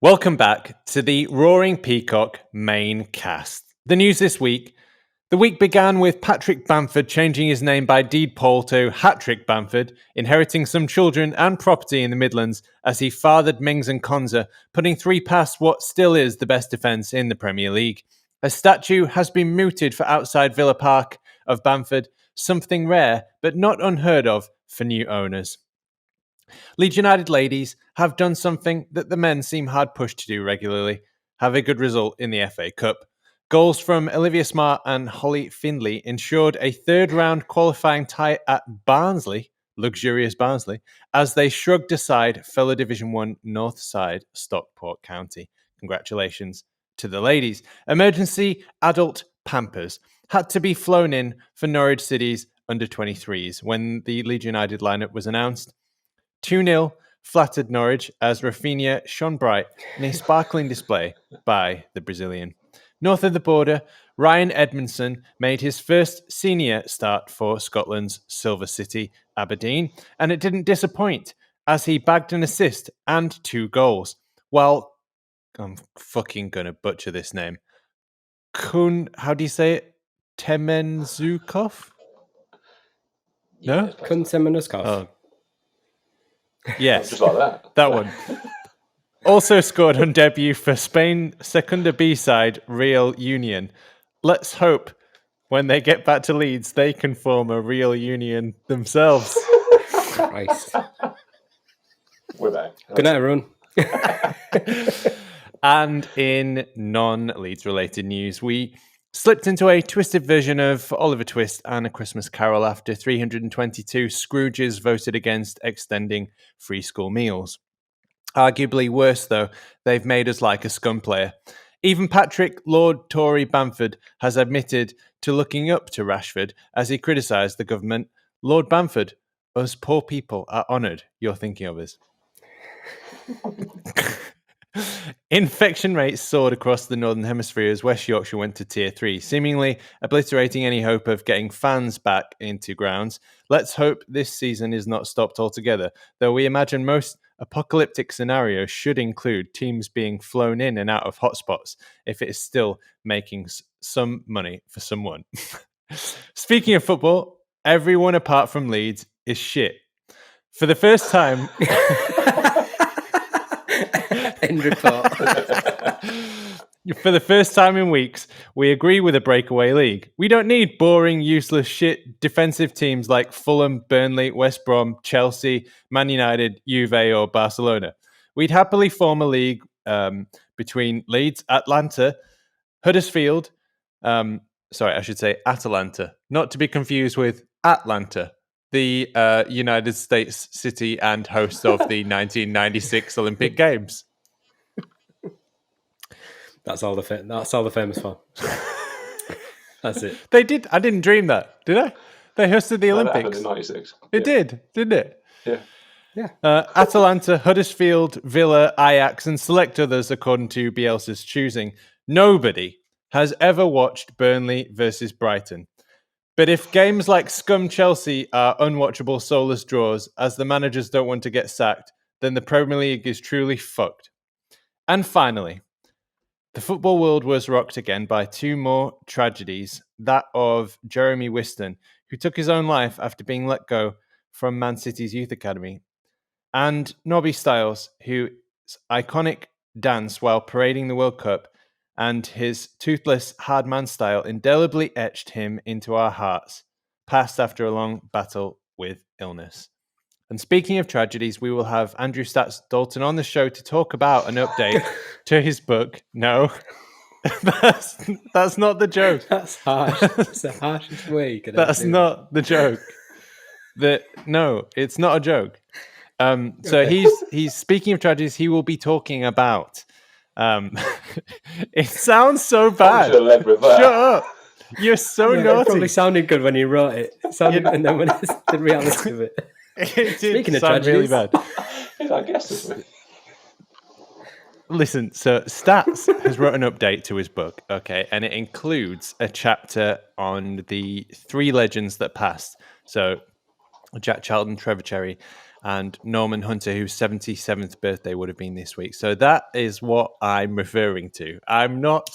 Welcome back to the Roaring Peacock main cast. The news this week. The week began with Patrick Bamford changing his name by deed poll to Hat-Trick Bamford, inheriting some children and property in the Midlands as he fathered Mings and Konza, putting three past what still is the best defence in the Premier League. A statue has been mooted for outside Villa Park of Bamford, something rare but not unheard of for new owners. Leeds United ladies have done something that the men seem hard pushed to do regularly, have a good result in the FA Cup. Goals from Olivia Smart and Holly Findlay ensured a third-round qualifying tie at Barnsley, luxurious Barnsley, as they shrugged aside fellow Division 1 North Side Stockport County. Congratulations to the ladies. Emergency adult Pampers had to be flown in for Norwich City's under-23s when the Leeds United lineup was announced. 2-0 flattered Norwich as Rafinha shone bright in a sparkling display by the Brazilian. North of the border, Ryan Edmondson made his first senior start for Scotland's Silver City, Aberdeen, and it didn't disappoint as he bagged an assist and 2 goals. While, I'm fucking gonna butcher this name. How do you say it? Temenzukov? No? Kun Semenuzkov. Oh. Yes, just like that. That one. Also scored on debut for Spain Secunda B side Real Union. Let's hope when they get back to Leeds, they can form a Real Union themselves. Christ. We're back. Good night, everyone. And in non-Leeds related news, we slipped into a twisted version of Oliver Twist and A Christmas Carol after 322 Scrooges voted against extending free school meals. Arguably worse, though, they've made us like a scum player. Even Patrick Lord Tory Bamford has admitted to looking up to Rashford as he criticised the government. Lord Bamford, us poor people are honoured you're thinking of us. Infection rates soared across the Northern Hemisphere as West Yorkshire went to Tier 3, seemingly obliterating any hope of getting fans back into grounds. Let's hope this season is not stopped altogether, though we imagine most apocalyptic scenarios should include teams being flown in and out of hotspots if it is still making some money for someone. Speaking of football, everyone apart from Leeds is shit. For the first time... End report. For the first time in weeks, we agree with a breakaway league. We don't need boring, useless shit defensive teams like Fulham, Burnley, West Brom, Chelsea, Man United, Juve or Barcelona. We'd happily form a league between Leeds, Atlanta, Huddersfield, Atalanta, not to be confused with Atlanta, the United States city and host of the 1996 Olympic Games. That's all they're famous for. That's it. They did. I didn't dream that, did I? They hosted the Olympics. That happened in '96. It did, didn't it? Yeah. Atalanta, Huddersfield, Villa, Ajax, and select others according to Bielsa's choosing. Nobody has ever watched Burnley versus Brighton. But if games like Scum Chelsea are unwatchable soulless draws, as the managers don't want to get sacked, then the Premier League is truly fucked. And finally, the football world was rocked again by 2 more tragedies, that of Jeremy Whiston, who took his own life after being let go from Man City's youth academy, and Nobby Stiles, whose iconic dance while parading the World Cup and his toothless hard man style indelibly etched him into our hearts, passed after a long battle with illness. And speaking of tragedies, we will have Andrew Stats Dalton on the show to talk about an update to his book. No, that's not the joke. That's harsh. That's the harshest way you could ever That's do not the joke. No, it's not a joke. So Okay. he's speaking of tragedies. He will be talking about. It sounds so bad. Should have led with that. Shut up! You're so It naughty. probably sounded good when you wrote it. It sounded, and then when it's the reality of it. It did Speaking of sound really tragedies. bad. I guess this week. Listen, so Stats has wrote an update to his book, okay, and it includes a chapter on the 3 legends that passed. So Jack Charlton, Trevor Cherry, and Norman Hunter, whose 77th birthday would have been this week. So that is what I'm referring to. I'm not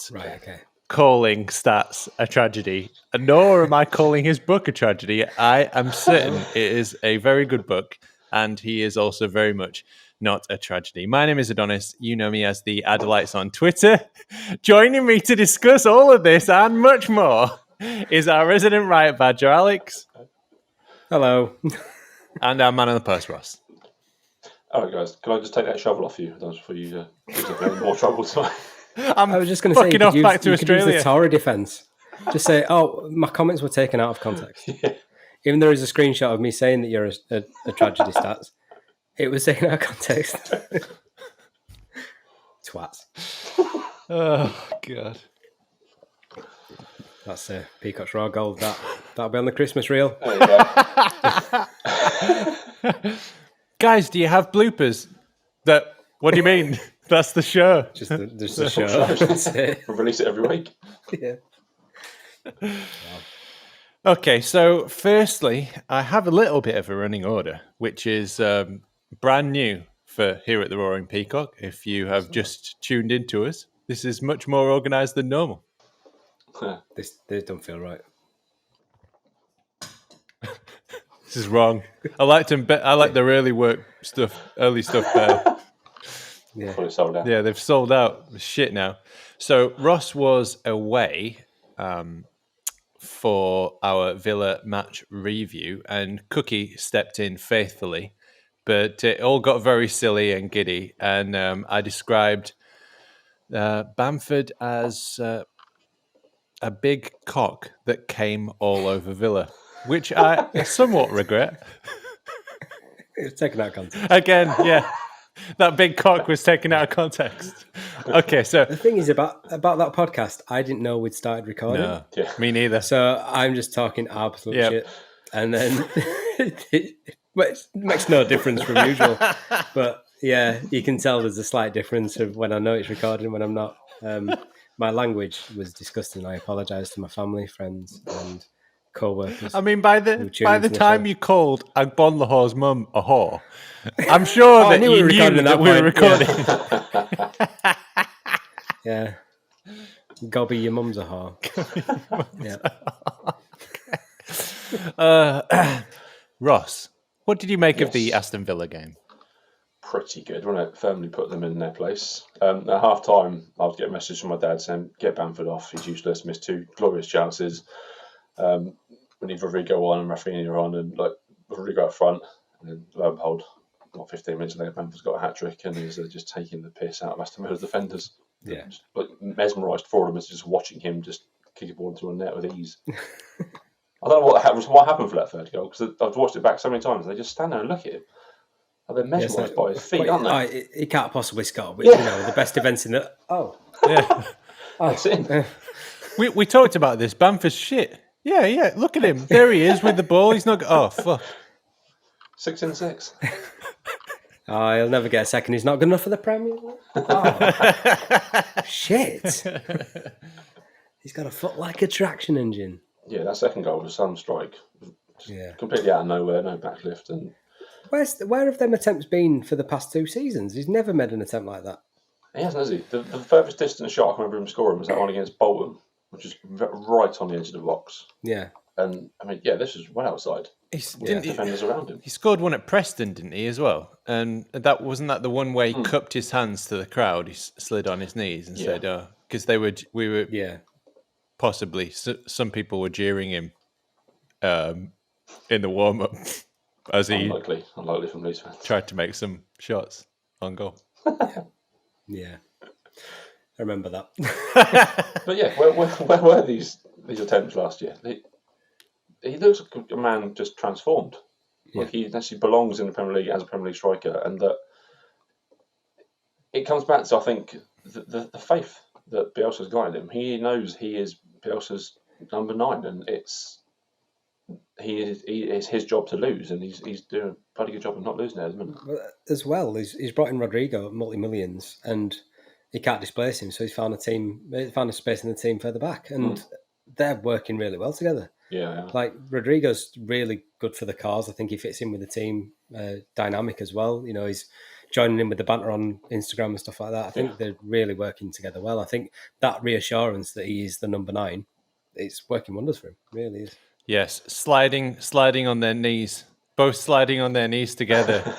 calling Stats a tragedy, nor am I calling his book a tragedy. I am certain it is a very good book, and he is also very much not a tragedy. My name is Adonis. You know me as the Adelites on Twitter. Joining me to discuss all of this and much more is our resident riot badger, Alex. Hello. And our man on the post, Ross. All right, guys, can I just take that shovel off you? That's for you to more trouble tonight. I was just going to say, off you back to could use Australia. the Tory defence. Just say, my comments were taken out of context. Yeah. Even though there is a screenshot of me saying that you're a tragedy, Stats, it was taken out of context. Twats. Oh, God. That's Peacock's raw gold. That'll be on the Christmas reel. There you go. Guys, do you have bloopers? What do you mean? That's the show. Just the show. That's it. We'll release it every week. Yeah. Okay, so firstly, I have a little bit of a running order, which is brand new for here at the Roaring Peacock. If you have just tuned into us, this is much more organised than normal. This don't feel right. This is wrong. I like the early stuff better. Yeah. Fully sold out. Yeah, they've sold out. Shit now. So Ross was away for our Villa match review, and Cookie stepped in faithfully, but it all got very silly and giddy, and I described Bamford as a big cock that came all over Villa, which I somewhat regret. It was taken out of context. Again, yeah. That big cock was taken out of context. Okay, so the thing is about that podcast, I didn't know we'd started recording. No, me neither. So I'm just talking absolute shit, and then it makes no difference from usual. But yeah, you can tell there's a slight difference of when I know it's recording and when I'm not. My language was disgusting. I apologise to my family, friends, and co-workers. I mean, by the time you called Agbon Lahore's mum a whore, I'm sure that you knew that we were recording. Yeah. Gobby, your mum's a whore. Yeah. Ross, what did you make of the Aston Villa game? Pretty good. When I firmly put them in their place. At half time, I was getting a message from my dad saying, "Get Bamford off. He's useless. Missed 2 glorious chances. We need Rodrigo on and Rafinha on, and Rodrigo up front." And then lo and behold, not 15 minutes later, Bamford's got a hat trick and is just taking the piss out of Aston Villa's defenders. Yeah, just, mesmerised for them, is just watching him just kick a ball into a net with ease. I don't know what happened for that third goal, because I've watched it back so many times. They just stand there and look at him. They're mesmerised by his feet, aren't they? He can't possibly score. But, the best events in the... Oh. Yeah. That's it. We talked about this. Bamford's shit. Yeah. Look at him. There he is with the ball. He's not... Oh, fuck. 6 in 6. Oh, he'll never get a second. He's not good enough for the Premier League. Oh. Shit. He's got a foot like a traction engine. Yeah, that second goal was some strike. Completely out of nowhere, no backlift. And where have them attempts been for the past 2 seasons? He's never made an attempt like that. He hasn't, has he? The furthest distance shot I can remember him scoring was that one against Bolton, which is right on the edge of the box. Yeah. And, I mean, this was well outside. Defenders around him. He scored one at Preston, didn't he, as well? And that wasn't that the one where he cupped his hands to the crowd? He slid on his knees and said, "Oh," because we were possibly some people were jeering him in the warm up as he unlikely from Leeds fans tried to make some shots on goal. Yeah, I remember that. But yeah, where were these attempts last year? He looks like a man just transformed. Like he actually belongs in the Premier League as a Premier League striker, and that it comes back to, I think, the faith that Bielsa's got in him. He knows he is Bielsa's number 9, and it's his job to lose, and he's doing a bloody good job of not losing it at the minute. As well, he's brought in Rodrigo at multi-millions, and he can't displace him, so he's found a space in the team further back, and they're working really well together. Yeah. Like Rodrigo's really good for the cause. I think he fits in with the team dynamic as well. You know, he's joining in with the banter on Instagram and stuff like that. I think they're really working together well. I think that reassurance that he is the number 9, it's working wonders for him. It really is. Yes, sliding on their knees, both sliding on their knees together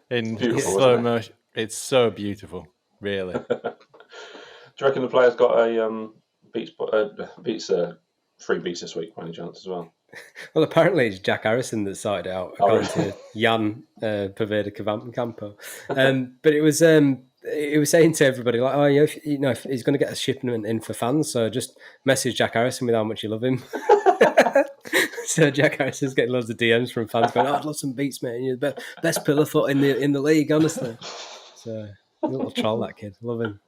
in slow motion. It's so beautiful, really. Do you reckon the players got a beats free beats this week by any chance as well? Well, apparently it's Jack Harrison that started out, according to Jan Paveda Campo. But it was saying to everybody, like, oh, if he's going to get a shipment in for fans, so just message Jack Harrison with how much you love him. So Jack Harrison's getting loads of DMs from fans going, I'd love some beats, mate. You're the best pillar foot in the league, honestly. So a little troll, that kid. Love him.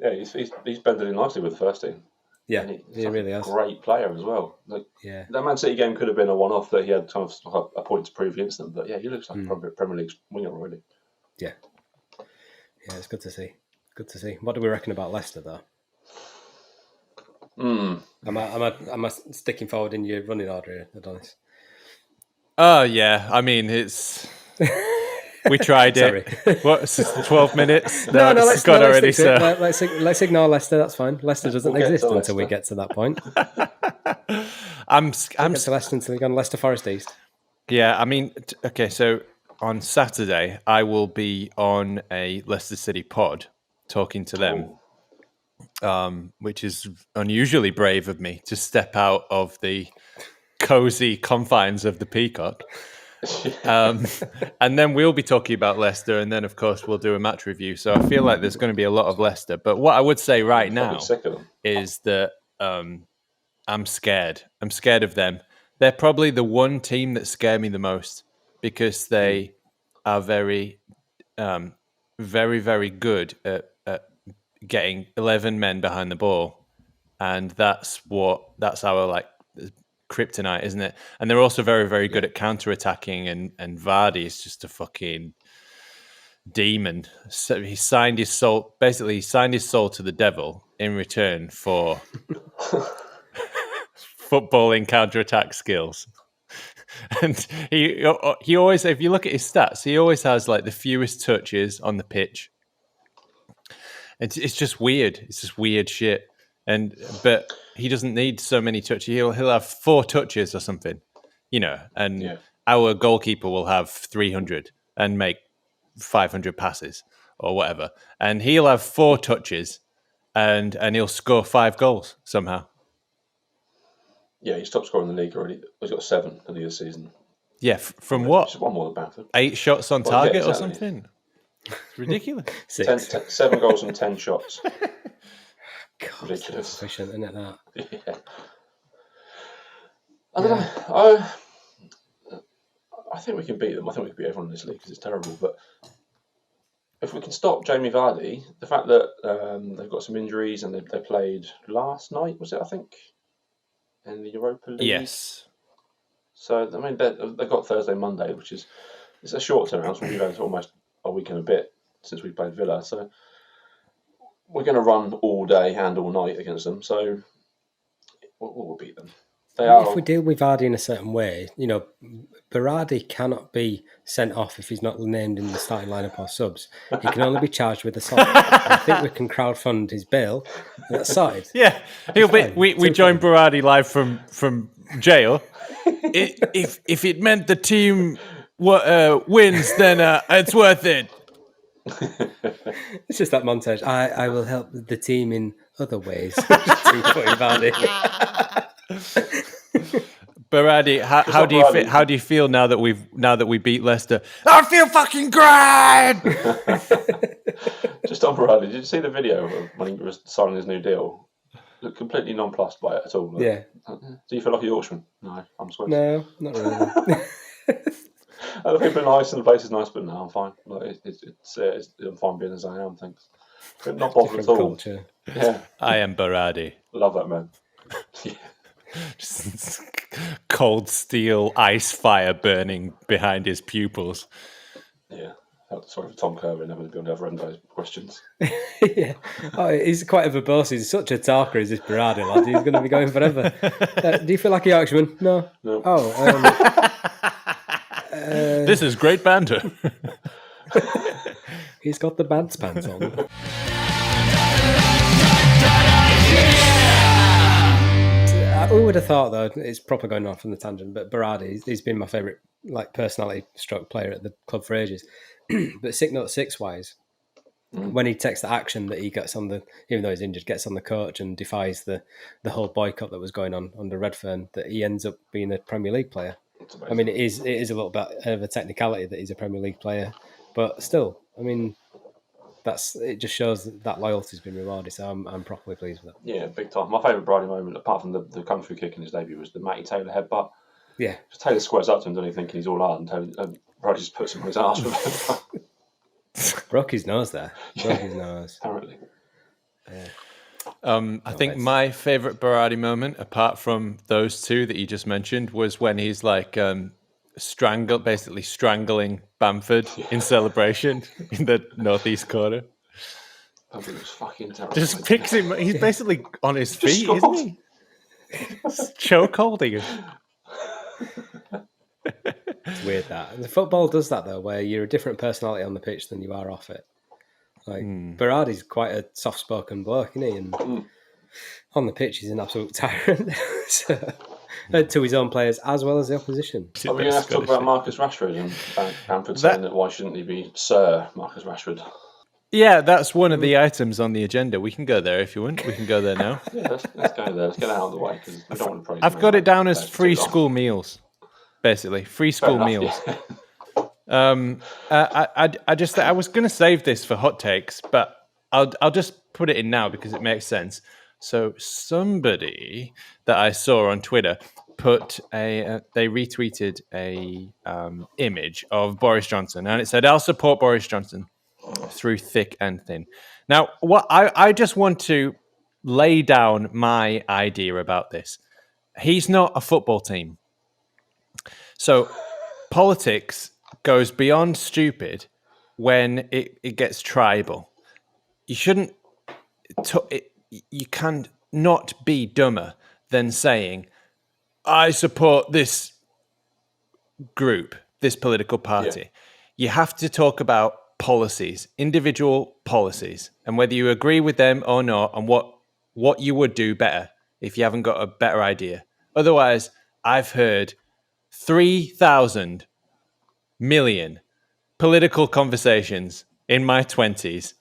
Yeah, he's blended in nicely with the first team. Yeah, he really has. Great player as well. That Man City game could have been a one-off that he had kind of a point to prove against them. But yeah, he looks like a Premier League winger already. Yeah, it's good to see. Good to see. What do we reckon about Leicester, though? Am I sticking forward in your running order here, Adonis? Oh yeah, I mean it's. We tried it. What? 12 minutes? No, it's gone already. So let's ignore Leicester. That's fine. Leicester doesn't exist until we get to that point. I'm to Leicester until we go on Leicester Forest East. Yeah, I mean, okay. So on Saturday, I will be on a Leicester City pod talking to them, which is unusually brave of me to step out of the cozy confines of the Peacock. And then we'll be talking about Leicester, and then of course we'll do a match review. So I feel like there's going to be a lot of Leicester. But what I would say right now is that I'm scared. I'm scared of them. They're probably the one team that scare me the most because they are very, very, very good at getting 11 men behind the ball, and that's our like kryptonite, isn't it? And they're also very, very good at counter-attacking, and Vardy is just a fucking demon. So he signed his soul to the devil in return for footballing counter-attack skills. And he always, if you look at his stats, he always has like the fewest touches on the pitch. It's just weird. It's just weird shit. But he doesn't need so many touches. He'll have 4 touches or something, and our goalkeeper will have 300 and make 500 passes or whatever. And he'll have 4 touches and he'll score 5 goals somehow. Yeah, he stopped scoring in the league already. He's got 7 in the season. Yeah, from what? Just one more than Bamford. 8 shots on target or something? It's ridiculous. 7 goals and 10 shots. God, ridiculous. Efficient, isn't it, that? Yeah. I don't know. I think we can beat them. I think we can beat everyone in this league because it's terrible. But if we can stop Jamie Vardy, the fact that they've got some injuries and they played last night, was it, I think, in the Europa League? Yes. So, I mean, they've got Thursday, Monday, which is it's a short turnaround. So we've had almost a week and a bit since we played Villa. So we're going to run all day and all night against them, so we'll beat them. If we deal with Vardy in a certain way, Berardi cannot be sent off if he's not named in the starting lineup or subs. He can only be charged with assault. I think we can crowdfund his bail. That's sorted. Yeah, he'll be. We join Berardi live from jail. If it meant the team wins, then it's worth it. It's just that montage. I will help the team in other ways. Berardi, how do you feel now that we beat Leicester? I feel fucking great. Just on Berardi, did you see the video of when he was signing his new deal? Looked completely nonplussed by it at all. Yeah. Do you feel like a Yorkshireman? No, I'm sweating. No, not really. The people are nice and the place is nice, but no, I'm fine. I'm fine being as I am, thanks. But not bothered at all. Culture. Yeah. I am Berardi. Love that man. Yeah. Just cold steel ice fire burning behind his pupils. Yeah. Sorry for Tom Kerwin having to be on the other end of those questions. Yeah. Oh, he's quite a verbose. He's such a talker, is this Berardi lad. He's going to be going forever. Do you feel like a Yorkshireman? No. This is great banter. He's got the pants on. Who would have thought, though, it's proper going off from the tangent, but Berardi, he's been my favourite personality stroke player at the club for ages. But 6-0-6 when he takes the action that he gets on even though he's injured, gets on the coach and defies the whole boycott that was going on under Redfern, that he ends up being a Premier League player. I mean, it is a little bit of a technicality that he's a Premier League player, but still, I mean, it just shows that loyalty's been rewarded. So I'm properly pleased with that. Yeah, big time. My favourite Barney moment, apart from the come through kick in his debut, was the Matty Taylor headbutt. Yeah, just Taylor squares up to him, doesn't he, thinking he's all out, and Barney just puts him on his arse with it. Broke his nose there. Broke his nose. Apparently. Yeah. I think my favourite Berardi moment, apart from those two that you just mentioned, was when he's like basically strangling Bamford in celebration in the northeast corner. Bamford was fucking terrible. Just picks him. He's basically on his feet, isn't he? Choke holding him. It's weird that the football does that though, where you're a different personality on the pitch than you are off it. Like Berardi's quite a soft-spoken bloke, isn't he? And on the pitch, he's an absolute tyrant. To his own players as well as the opposition. Are we going to have to talk about Marcus Rashford and Bamford saying that why shouldn't he be Sir Marcus Rashford? Yeah, that's one of the items on the agenda. We can go there if you want. We can go there now. Yeah, let's go there. Let's get it out of the way because we don't want to praise. I've got it down as free school meals, basically free school meals. Yeah. I was going to save this for hot takes, but I'll just put it in now because it makes sense. So somebody that I saw on Twitter they retweeted a image of Boris Johnson, and it said, "I'll support Boris Johnson through thick and thin." Now, what I just want to lay down my idea about this. He's not a football team, so politics goes beyond stupid when it gets tribal. You shouldn't. You can not be dumber than saying, I support this group, this political party. Yeah. You have to talk about policies, individual policies, and whether you agree with them or not, and what you would do better if you haven't got a better idea. Otherwise, I've heard 3,000 million political conversations in my 20s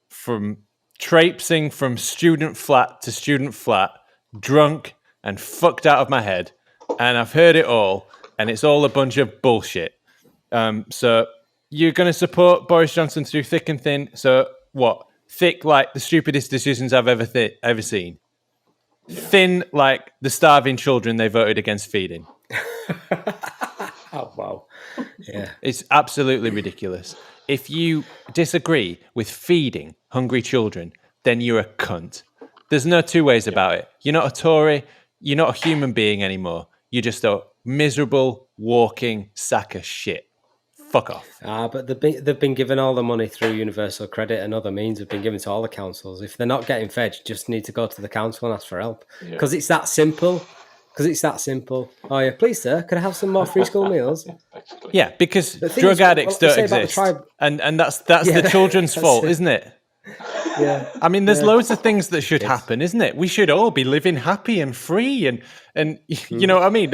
from traipsing from student flat to student flat, drunk and fucked out of my head. And I've heard it all, and it's all a bunch of bullshit. So you're going to support Boris Johnson through thick and thin. So what? Thick like the stupidest decisions I've ever seen. Yeah. Thin like the starving children they voted against feeding. Oh, wow. Yeah. It's absolutely ridiculous. If you disagree with feeding hungry children, then you're a cunt. There's no two ways about it. You're not a Tory. You're not a human being anymore. You're just a miserable, walking sack of shit. Fuck off. But they've been given all the money through universal credit and other means have been given to all the councils. If they're not getting fed, you just need to go to the council and ask for help. Because it's that simple. Oh yeah, please sir, could I have some more free school meals? Yeah, because drug addicts don't exist. And that's the children's fault, isn't it? Yeah. I mean, there's loads of things that should happen, isn't it? We should all be living happy and free, and you know what I mean.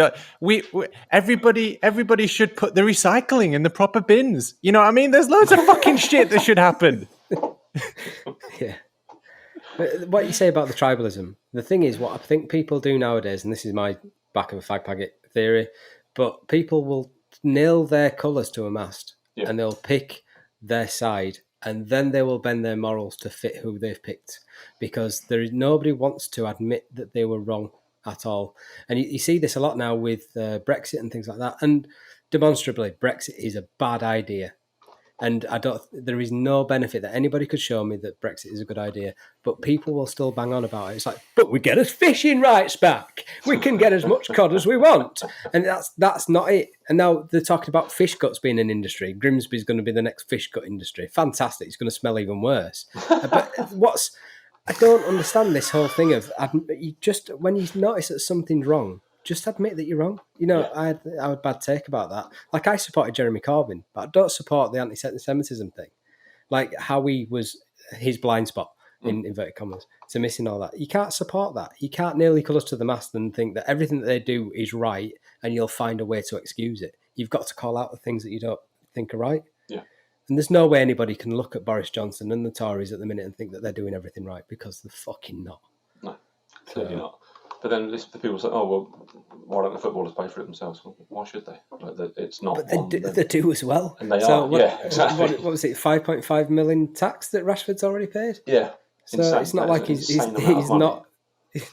Everybody should put the recycling in the proper bins. You know what I mean? There's loads of fucking shit that should happen. Yeah. But what you say about the tribalism? The thing is, what I think people do nowadays, and this is my back of a fag packet theory, but people will nail their colours to a mast, and they'll pick their side. And then they will bend their morals to fit who they've picked, because nobody wants to admit that they were wrong at all. And you see this a lot now with Brexit and things like that. And demonstrably, Brexit is a bad idea. And there is no benefit that anybody could show me that Brexit is a good idea, but people will still bang on about it. It's like, but we get us fishing rights back. We can get as much cod as we want. And that's not it. And now they're talking about fish guts being an industry. Grimsby's going to be the next fish gut industry. Fantastic. It's going to smell even worse. But I don't understand this whole thing of when you notice that something's wrong, just admit that you're wrong. I had a bad take about that. Like, I supported Jeremy Corbyn, but I don't support the anti-Semitism thing. Like, how he was his blind spot, in inverted commas, to missing all that. You can't support that. You can't nearly colours to the mast and think that everything that they do is right and you'll find a way to excuse it. You've got to call out the things that you don't think are right. Yeah. And there's no way anybody can look at Boris Johnson and the Tories at the minute and think that they're doing everything right, because they're fucking not. No, clearly not. But then the people say, "Oh well, why don't the footballers pay for it themselves?" Well, why should they? Like, it's not. But they do as well. And they are. Yeah, exactly. What was it? 5.5 million tax that Rashford's already paid. Yeah. So insane. It's not like he's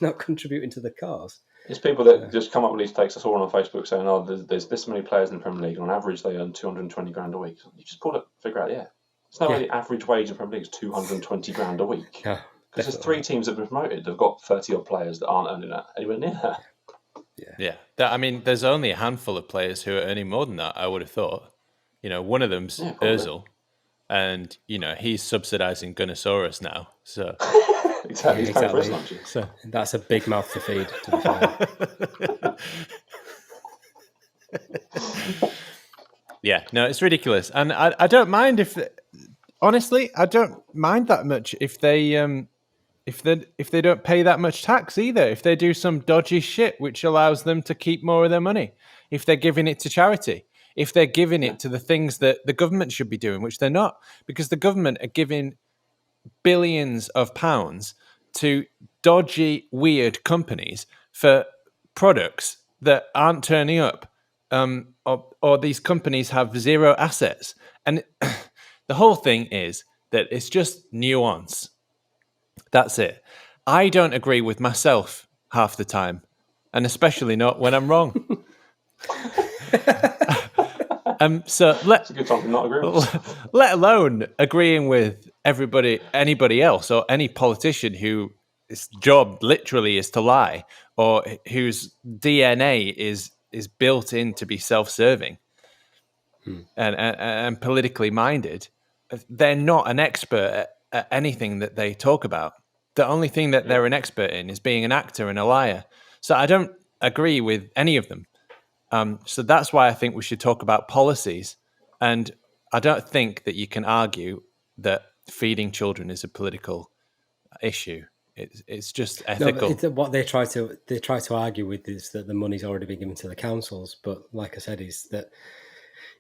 not contributing to the cause. It's people that just come up with these takes. I saw one on Facebook saying, "Oh, there's this many players in the Premier League, and on average they earn 220 grand a week." You just pull it, figure out, it's not really the average wage in the Premier League is 220 grand a week. Yeah. Because there's 3 teams that have been promoted. They've got 30 odd players that aren't earning that anywhere near that. Yeah. There's only a handful of players who are earning more than that, I would have thought. One of them's Ozil, and he's subsidising Gunnosaurus now. So exactly. He's paying for his lunches. So that's a big mouth to feed, to be fair. Yeah, no, it's ridiculous, and I don't mind honestly, I don't mind that much if they don't pay that much tax either. If they do some dodgy shit which allows them to keep more of their money, if they're giving it to charity, if they're giving it to the things that the government should be doing, which they're not, because the government are giving billions of pounds to dodgy, weird companies for products that aren't turning up, or these companies have zero assets. And the whole thing is that it's just nuance. That's it. I don't agree with myself half the time, and especially not when I'm wrong. So it's a good time to not agree with. Let alone agreeing with anybody else, or any politician whose job literally is to lie, or whose DNA is built in to be self-serving and politically minded. They're not an expert at anything that they talk about. The only thing that they're an expert in is being an actor and a liar. So I don't agree with any of them. So that's why I think we should talk about policies. And I don't think that you can argue that feeding children is a political issue. It's just ethical. No, what they try to argue with is that the money's already been given to the councils. But like I said, is that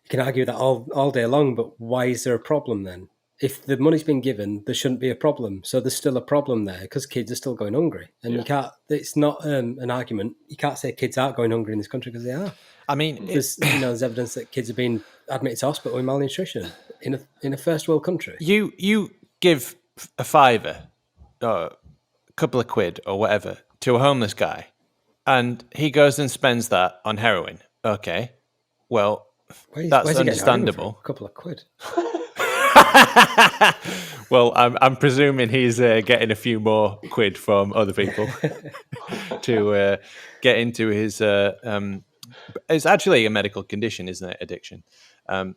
you can argue that all day long. But why is there a problem then? If the money's been given, there shouldn't be a problem. So there's still a problem there because kids are still going hungry. And you can't, it's not an argument. You can't say kids aren't going hungry in this country, because they are. I mean, there's evidence that kids are being admitted to hospital with malnutrition in a first world country. You give a fiver, a couple of quid or whatever to a homeless guy, and he goes and spends that on heroin. Okay, well, that's understandable. A couple of quid. Well, I'm presuming he's getting a few more quid from other people to get into his. It's actually a medical condition, isn't it? Addiction.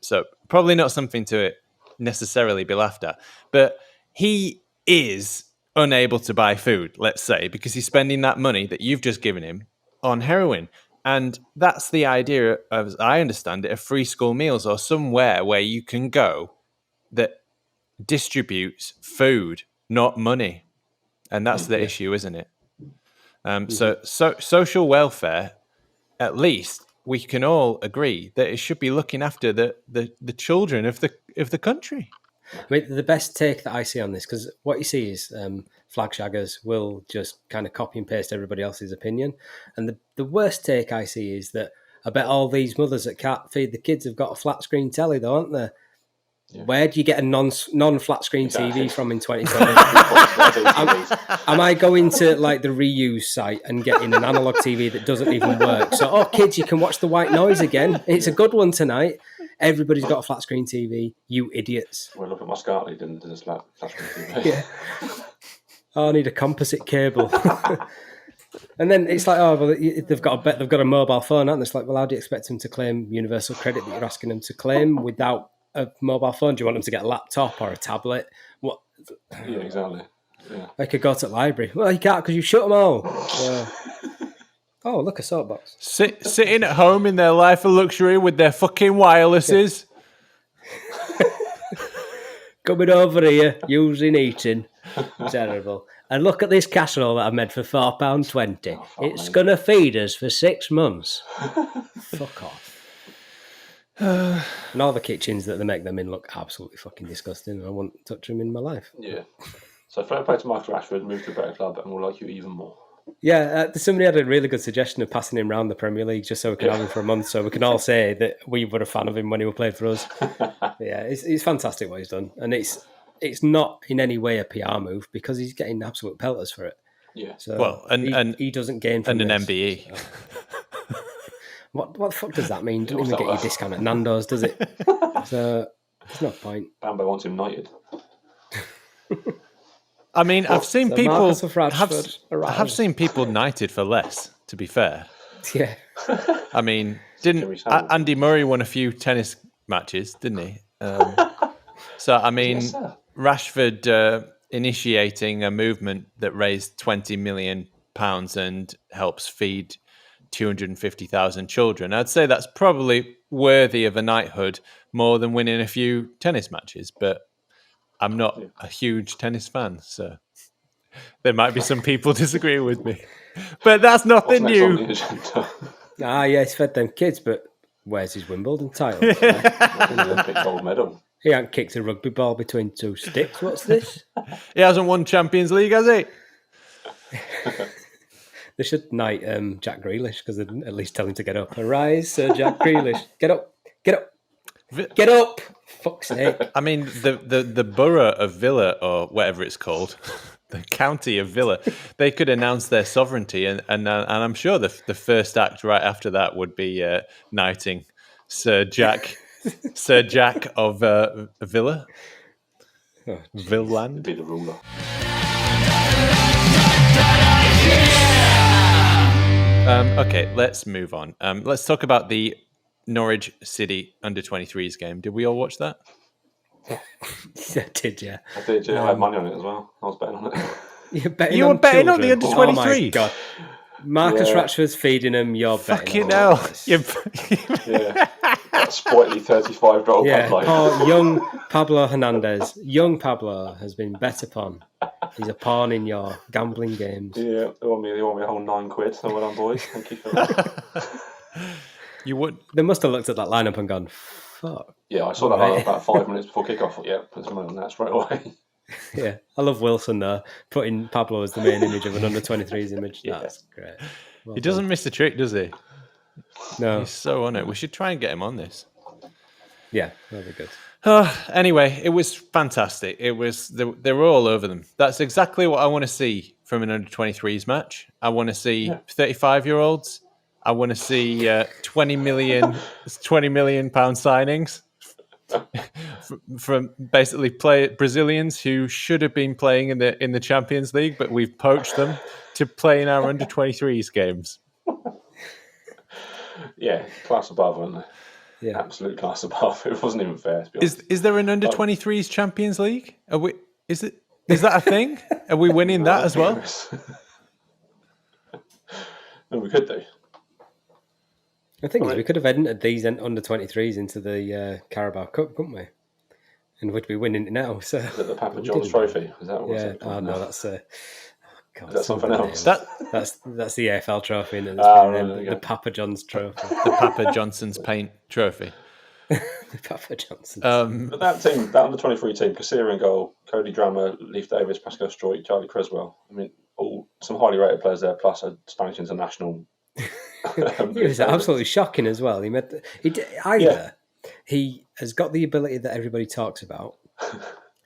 So probably not something to necessarily be laughed at. But he is unable to buy food, let's say, because he's spending that money that you've just given him on heroin. And that's the idea, as I understand it, of free school meals, or somewhere where you can go that distributes food, not money. And that's the issue, isn't it? So social welfare, at least we can all agree that it should be looking after the children of the country. I mean, the best take that I see on this, because what you see is flag shaggers will just kind of copy and paste everybody else's opinion. And the worst take I see is that I bet all these mothers that can't feed the kids have got a flat screen telly, though, aren't they? Yeah. Where do you get a non-flat screen TV from in 2020? Am I going to like the reuse site and getting an analog TV that doesn't even work? So, kids, you can watch The White Noise again. It's a good one tonight. Everybody's got a flat screen TV. You idiots. Well, look at my Scartley didn't just flat screen TV. Yeah. Oh, I need a composite cable. And then it's like, oh, well, they've got a mobile phone, aren't they? It's like, well, how do you expect them to claim universal credit that you're asking them to claim without a mobile phone? Do you want them to get a laptop or a tablet? What? Yeah, exactly. Yeah. They could go to the library. Well, you can't because you shut them all. Oh, look, a soapbox. Sitting at home in their life of luxury with their fucking wirelesses. Coming over here, using eating. Terrible. And look at this casserole that I made for £4.20. It's going to feed us for 6 months. Fuck off. And all the kitchens that they make them in look absolutely fucking disgusting. I won't touch them in my life. Yeah. So fair play to Michael Rashford, move to a better club, and we'll like you even more. Yeah, somebody had a really good suggestion of passing him around the Premier League just so we can have him for a month, so we can all say that we were a fan of him when he played for us. Yeah, it's fantastic what he's done, and it's not in any way a PR move because he's getting absolute pelters for it. Yeah. So well, and he doesn't gain from and this. an MBE. So. What the fuck does that mean? Doesn't even get you a discount at Nando's, does it? So there's no point. Bambo wants him knighted. I mean, I've seen So people Marcus of Rashford I have seen people knighted for less. To be fair, Yeah. I mean, didn't Andy Murray won a few tennis matches, didn't he? So I mean, Yes, sir. Rashford initiating a movement that raised £20 million and helps feed 250,000 children. I'd say that's probably worthy of a knighthood more than winning a few tennis matches, but I'm not a huge tennis fan, so there might be some people disagree with me. But that's nothing What's next on new. the agenda? Yeah, he's fed them kids, but where's his Wimbledon title? Olympic gold medal. He hasn't kicked a rugby ball between two sticks. What's this? He hasn't won Champions League, has he? They should knight Jack Grealish because they'd at least tell him to get up. Arise, Sir Jack Grealish. Get up. Get up. Get up. Fuck's sake. I mean, the borough of Villa, or whatever it's called, the county of Villa, they could announce their sovereignty, and I'm sure the first act right after that would be knighting Sir Jack of Villa. Oh, Villand. Be the ruler. Okay, let's move on. Let's talk about the Norwich City under-23s game. Did we all watch that? I did, yeah. I did, yeah. I had money on it as well. I was betting on it. You were betting on the children? under-23s? Oh my God. Marcus Yeah. Rashford's feeding him, you're betting Fucking on hell. this. Yeah. That sprightly 35-year-old Yeah, Pablo. oh, young Pablo Hernandez. Young Pablo has been bet upon. He's a pawn in your gambling games. Yeah, they want me a whole £9. So well done, boys. Thank you for that. You would. They must have looked at that lineup and gone, fuck. Yeah, I saw that Right. about 5 minutes before kickoff. Yeah, put some money on that straight away. Yeah, I love Wilson though, putting Pablo as the main image of an under-23s image. Yeah. That's great. Well He doesn't miss a trick, does he? done. No. He's so on it. We should try and get him on this. Yeah, that'd be good. Anyway, it was fantastic. It was they were all over them. That's exactly what I want to see from an under-23s match. I want to see 35-year-olds. I want to see 20 million pound signings from basically Brazilians who should have been playing in the Champions League, but we've poached them to play in our under-23s games. Yeah, class above, weren't they? Yeah. Absolute class above. It wasn't even fair, to be honest. Is there an under-23s Champions League? Is that a thing? Are we winning that as well? No, we could do. The thing is, we could have entered these under-23s into the Carabao Cup, couldn't we? And we'd be winning it now. So Is it the Papa John's trophy? Is that what yeah. it's Oh no, that's God, Is that something else? That that's the AFL trophy, and right, the Papa John's trophy. the Papa Johnson's paint trophy. The Papa John's. But that team, that under-23 team, Kassir in goal, Cody Drammer, Leif Davis, Pascal Stroy, Charlie Creswell. I mean, all some highly rated players there, plus a Spanish international. It was absolutely shocking as well. He has got the ability that everybody talks about,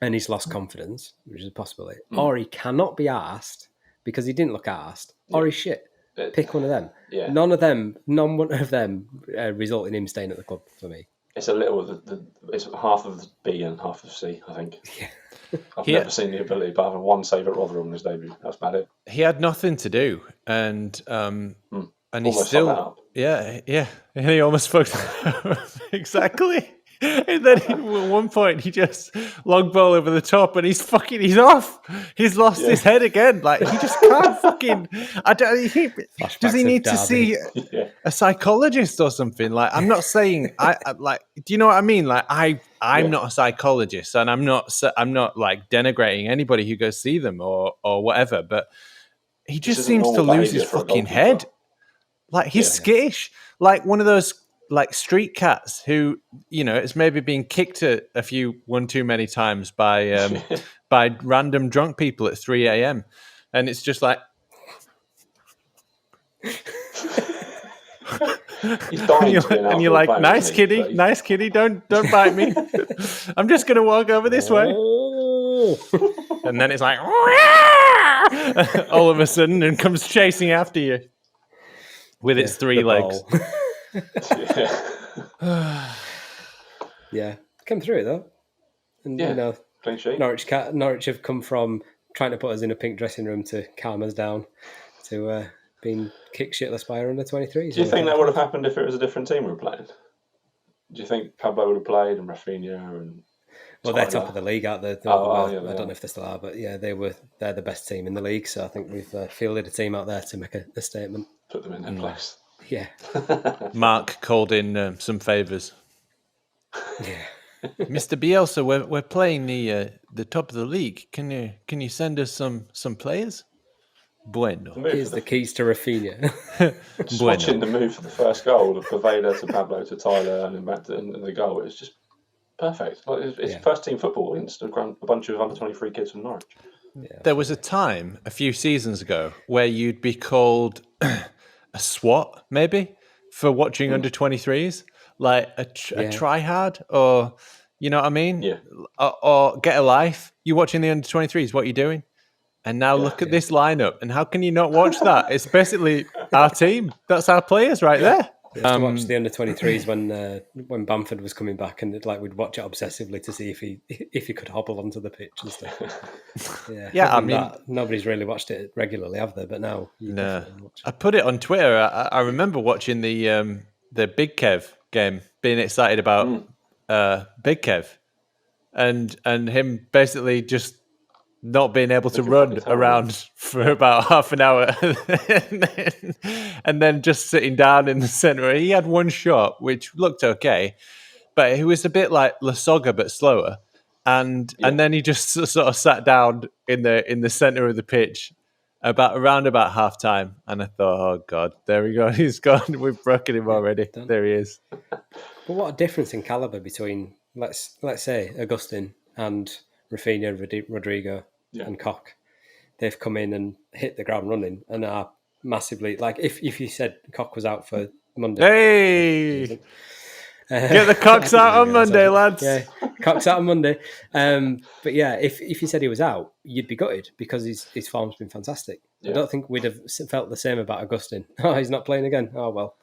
and he's lost confidence, which is a possibility, or he cannot be asked because he didn't look asked, or he's shit. Pick one of them. Yeah. None of them result in him staying at the club for me. it's a little. It's half of B and half of C. I think. Yeah. I've never seen the ability, but having one save at Rotherham in his debut. That's about it. He had nothing to do, and he Almost still, fucked that up. yeah, and he almost fucked that up. Exactly. And then at one point he just long ball over the top, and he's off. He's lost his head again. Like he just can't fucking. Does he need to see a psychologist or something? Like I'm not saying I like. Do you know what I mean? Like I'm not a psychologist, and I'm not like denigrating anybody who goes see them or whatever. But he just seems to lose his fucking head. Like he's skittish, like one of those like street cats who, you know, it's maybe been kicked one too many times by random drunk people at 3 a.m. and it's just like he's dying and you're like, nice kitty, don't bite me. I'm just gonna walk over this way. And then it's like all of a sudden and comes chasing after you with its 3 legs. Come through it though. And you know, clean sheet. Norwich have come from trying to put us in a pink dressing room to calm us down to being kicked shitless by our under 23s. Do you think that would have happened if it was a different team we were playing? Do you think Pablo would have played and Rafinha and? Well, they're top of the league, aren't they? I don't know if they still are, but yeah, they're the best team in the league. So I think we've fielded a team out there to make a statement. Put them in their place. Yeah. Mark called in some favours. Yeah. Mr. Bielsa, we're playing the top of the league. Can you send us some players? Bueno. Here's the keys to Rafinha. Just watching the move for the first goal of Poveda to Pablo to Tyler and then back to the goal. It's just perfect. Like it's first team football against a bunch of under 23 kids from Norwich. Yeah. There was a time a few seasons ago where you'd be called a SWAT, maybe, for watching under 23s, like a tryhard, or you know what I mean? Yeah. Or get a life. You're watching the under 23s. What are you doing? And now look at this lineup. And how can you not watch that? It's basically our team. That's our players right there. I used to watch the under 23s when Bamford was coming back, and we'd watch it obsessively to see if he could hobble onto the pitch and stuff. I mean, nobody's really watched it regularly, have they? But now, I put it on Twitter. I remember watching the Big Kev game, being excited about Big Kev, and him basically just not being able to run around for about half an hour and then just sitting down in the centre. He had one shot, which looked okay, but it was a bit like Lasoga, but slower. And then he just sort of sat down in the centre of the pitch around about half time. And I thought, oh God, there we go. He's gone. We've broken him already. Done. There he is. But what a difference in calibre between, let's say, Augustin and Rafinha, Rodrigo and Koch. They've come in and hit the ground running and are massively, like if you said Koch was out for Monday. Hey! Get the Cox out on Monday, lads. Yeah, Cox out on Monday. But yeah, if you said he was out, you'd be gutted because his form's been fantastic. Yeah. I don't think we'd have felt the same about Augustin. Oh, he's not playing again. Oh, well.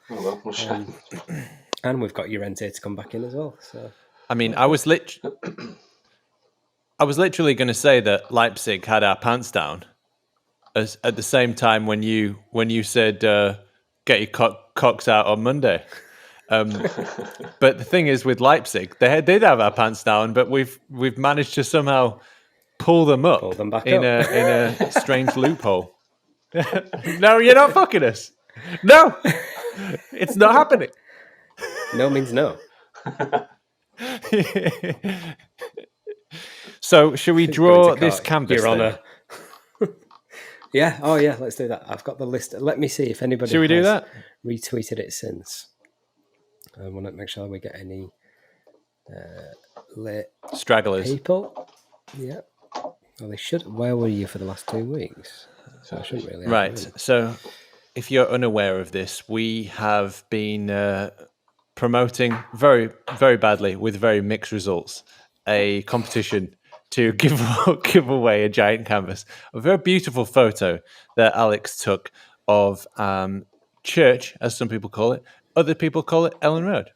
And we've got Llorente to come back in as well. So I mean, I was literally going to say that Leipzig had our pants down at the same time when you said get your cocks out on Monday. But the thing is with Leipzig, they did have our pants down, but we've managed to somehow pull them up in a strange loophole. No, you're not fucking us. No, it's not happening. No means no. So, should we draw this canvas? Your Honour. Yeah. Oh, yeah. Let's do that. I've got the list. Let me see if anybody should we do that? Retweeted it since. I want to make sure we get any late stragglers. People. Yeah. Well, they should. Where were you for the last 2 weeks? So I shouldn't really. Right. So, if you're unaware of this, we have been promoting very, very badly with very mixed results a competition to give away a giant canvas. A very beautiful photo that Alex took of church, as some people call it, other people call it Ellen Road.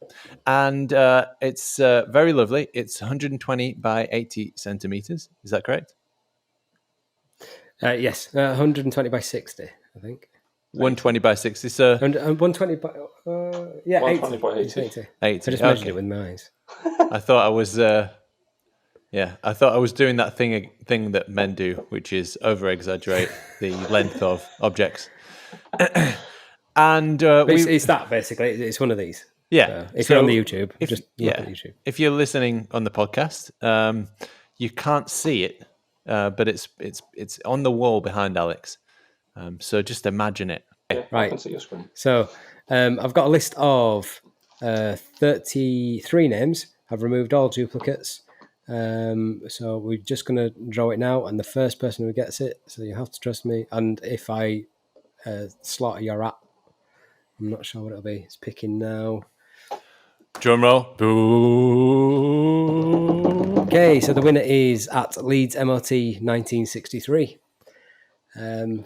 And it's very lovely. It's 120 by 80 centimetres. Is that correct? Yes, 120 by 60, I think. 120 by 60, so... And 120 by... 120 by 80. 80. 80. I just measured it with my eyes. I thought I was... I thought I was doing that thing that men do, which is over-exaggerate the length of objects. And it's that, basically. It's one of these. Yeah. So if you're on the YouTube, just look at YouTube. If you're listening on the podcast, you can't see it, but it's on the wall behind Alex. So just imagine it. Yeah, right. I can see your screen. So I've got a list of 33 names. I've removed all duplicates. So we're just going to draw it now, and the first person who gets it, so you have to trust me. And if I slaughter your app, I'm not sure what it'll be. It's picking now. Drum roll. Okay, so the winner is at Leeds MOT 1963.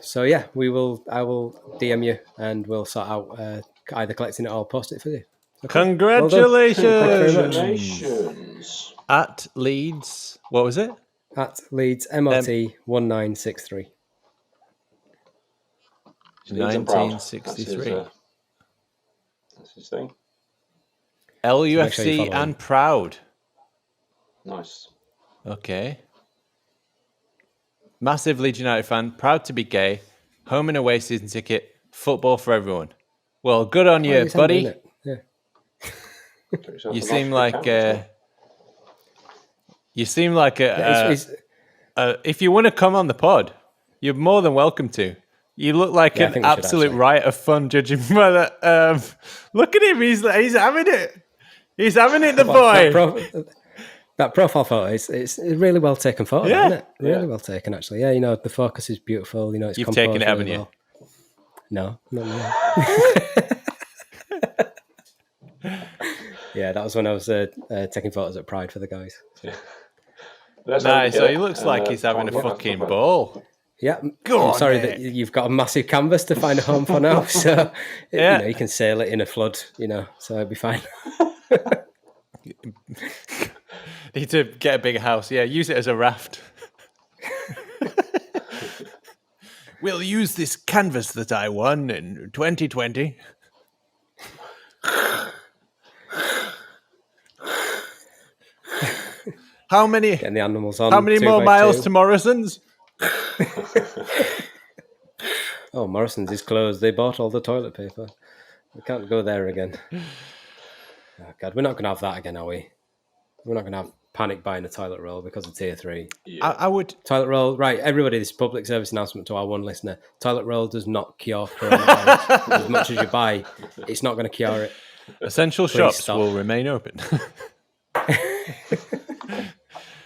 So yeah, I will DM you and we'll sort out either collecting it or post it for you. Okay. Congratulations! Well Congratulations. At Leeds, what was it? At Leeds MOT 1963. 1963. That's his thing. LUFC and proud. Nice. Okay. Massive Leeds United fan, proud to be gay, home and away season ticket, football for everyone. Well, good on you, buddy. Yeah. You seem like if you want to come on the pod, you're more than welcome to. You look like an absolute riot of fun, judging by that. Look at him; he's having it. He's having it, the boy. That profile photo it's a really well taken photo, isn't it? Really well taken, actually. Yeah, the focus is beautiful. It's you've taken it, haven't really you? Well. No, not me. Yeah, that was when I was taking photos at Pride for the guys. Yeah. Nice. So he looks like he's having a fucking ball. Yeah, I'm sorry that you've got a massive canvas to find a home for now. So you can sail it in a flood. So it'll be fine. Need to get a bigger house. Yeah, use it as a raft. We'll use this canvas that I won in 2020. How many? Getting the animals on. How many more miles to Morrison's? Oh, Morrison's is closed. They bought all the toilet paper. We can't go there again. Oh God, we're not going to have that again, are we? We're not going to have panic buying a toilet roll because of tier 3. Yeah. I would toilet roll. Right, everybody. This public service announcement to our one listener: toilet roll does not cure coronavirus. As much as you buy, it's not going to cure it. Essential shops will remain open.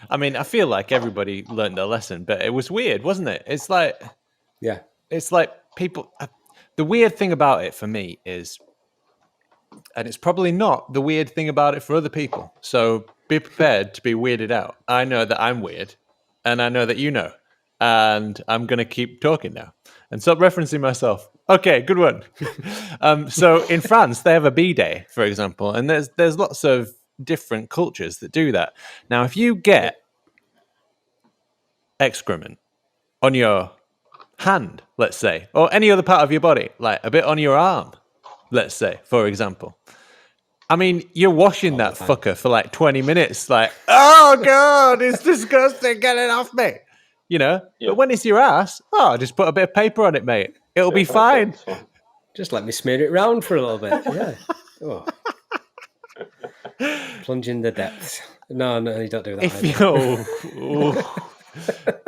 I mean, I feel like everybody learned their lesson, but it was weird, wasn't it? It's like people. The weird thing about it for me is, and it's probably not the weird thing about it for other people. So be prepared to be weirded out. I know that I'm weird, and I know that you know, and I'm going to keep talking now and stop referencing myself. Okay, good one. So in France, they have a B-Day, for example, and there's lots of different cultures that do that. Now, if you get excrement on your hand, let's say, or any other part of your body, like a bit on your arm, let's say, for example, I mean, you're washing that fucker for like 20 minutes, like, oh God, it's disgusting, get it off me, Yeah. But when it's your ass, just put a bit of paper on it, mate. It'll be fine. Just let me smear it round for a little bit. Yeah. Oh. Plunge in the depths. No, you don't do that.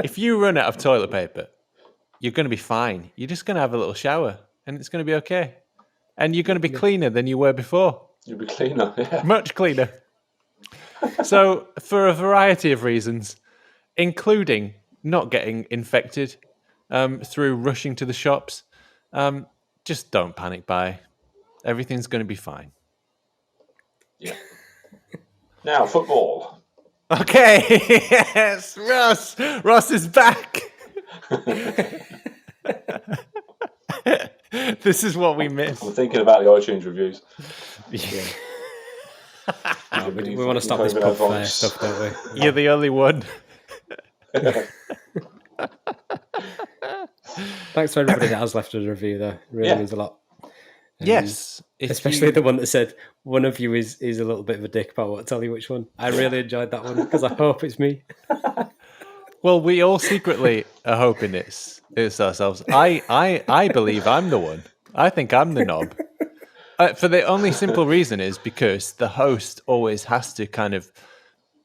If you run out of toilet paper, you're going to be fine. You're just going to have a little shower, and it's going to be okay. And you're going to be cleaner than you were before. You'll be cleaner, yeah. Much cleaner. So, for a variety of reasons, including not getting infected through rushing to the shops, just don't panic buy. Everything's going to be fine. Yeah. Now, football. Okay, yes, Ross is back. This is what we miss. I'm thinking about the iTunes reviews. Yeah. We want to stop this pub fair stuff, don't we? You're the only one. Thanks to everybody that has left a review, though. It really means a lot. Yes. Especially the one that said, one of you is a little bit of a dick, but I won't tell you which one. I really enjoyed that one because I hope it's me. Well, we all secretly are hoping it's ourselves. I believe I'm the one. I think I'm the knob. For the only simple reason is because the host always has to kind of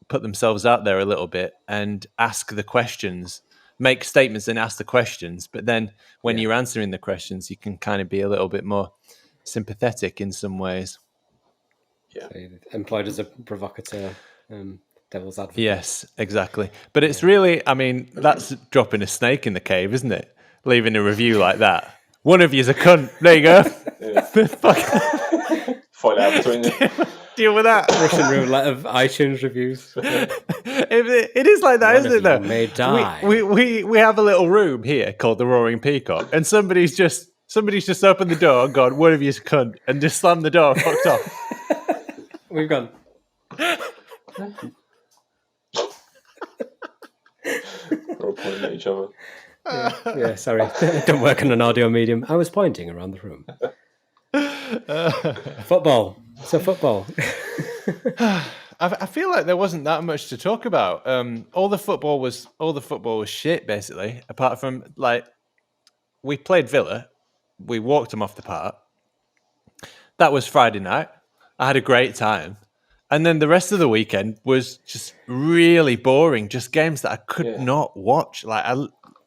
put themselves out there a little bit and ask the questions, make statements and ask the questions. But then when you're answering the questions, you can kind of be a little bit more sympathetic in some ways. Yeah. So employed as a provocateur, devil's advocate. Yes, exactly. But it's really, I mean, that's dropping a snake in the cave, isn't it? Leaving a review like that. One of you's a cunt. There you go. Find out between you. Deal with that. Russian roulette of iTunes reviews. It is like that, isn't it? Though may die. We have a little room here called the Roaring Peacock, and somebody's just opened the door and gone, "One of you's a cunt," and just slammed the door, and fucked off. We've gone. We're all pointing at each other. Yeah, sorry. Don't work on an audio medium. I was pointing around the room. Football. So football. I feel like there wasn't that much to talk about. All the football was shit, basically. Apart from, like, we played Villa, we walked them off the park. That was Friday night. I had a great time, and then the rest of the weekend was just really boring. Just games that I could not watch. Like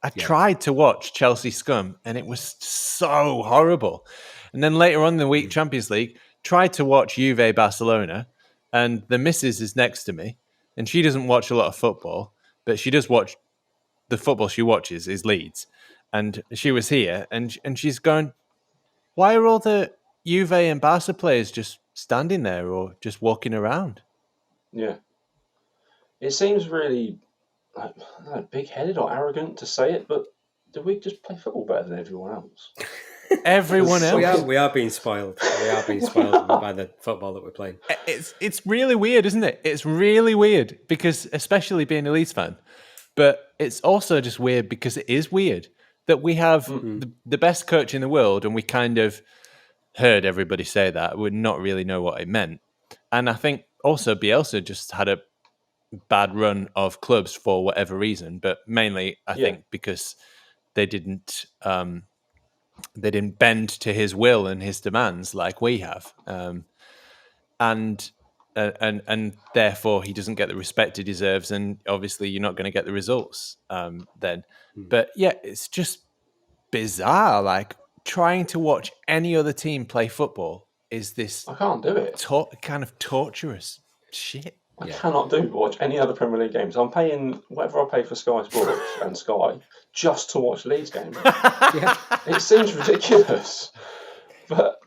I tried to watch Chelsea Scum, and it was so horrible. And then later on in the week, Champions League, tried to watch Juve Barcelona, and the missus is next to me, and she doesn't watch a lot of football, but she does watch the football she watches is Leeds. And she was here, and she's going, why are all the Juve and Barca players just standing there or just walking around? Yeah. It seems really big-headed or arrogant to say it, but do we just play football better than everyone else? Everyone else. We are being spoiled. We are being spoiled by the football that we're playing. It's really weird, isn't it? It's really weird because, especially being a Leeds fan, but it's also just weird because it is weird that we have the best coach in the world, and we kind of heard everybody say that, would not really know what it meant. And I think also Bielsa just had a bad run of clubs for whatever reason, but mainly I think because they didn't bend to his will and his demands like we have, and therefore he doesn't get the respect he deserves, and obviously you're not going to get the results then. But yeah, it's just bizarre. Like, trying to watch any other team play football is this. I can't do it. Kind of torturous shit. I cannot watch any other Premier League games. I'm paying whatever I pay for Sky Sports and Sky just to watch Leeds games. It seems ridiculous. But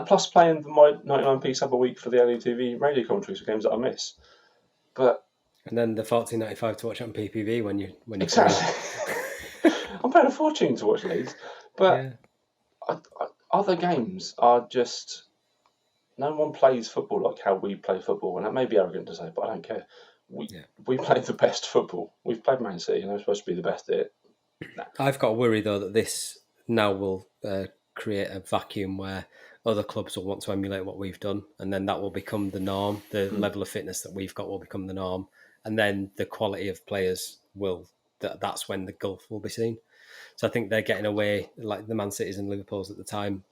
plus paying my 99p sub a week for the LUTV radio commentaries for games that I miss. And then the $14.95 to watch it on PPV when you exactly. I'm paying a fortune to watch Leeds, but other games are just. No one plays football like how we play football, and that may be arrogant to say, but I don't care. We play the best football. We've played Man City, and they're supposed to be the best at it. Nah. I've got a worry, though, that this now will create a vacuum where other clubs will want to emulate what we've done, and then that will become the norm. The level of fitness that we've got will become the norm, and then the quality of players will. That's when the gulf will be seen. So I think they're getting away, like the Man Cities and Liverpools at the time.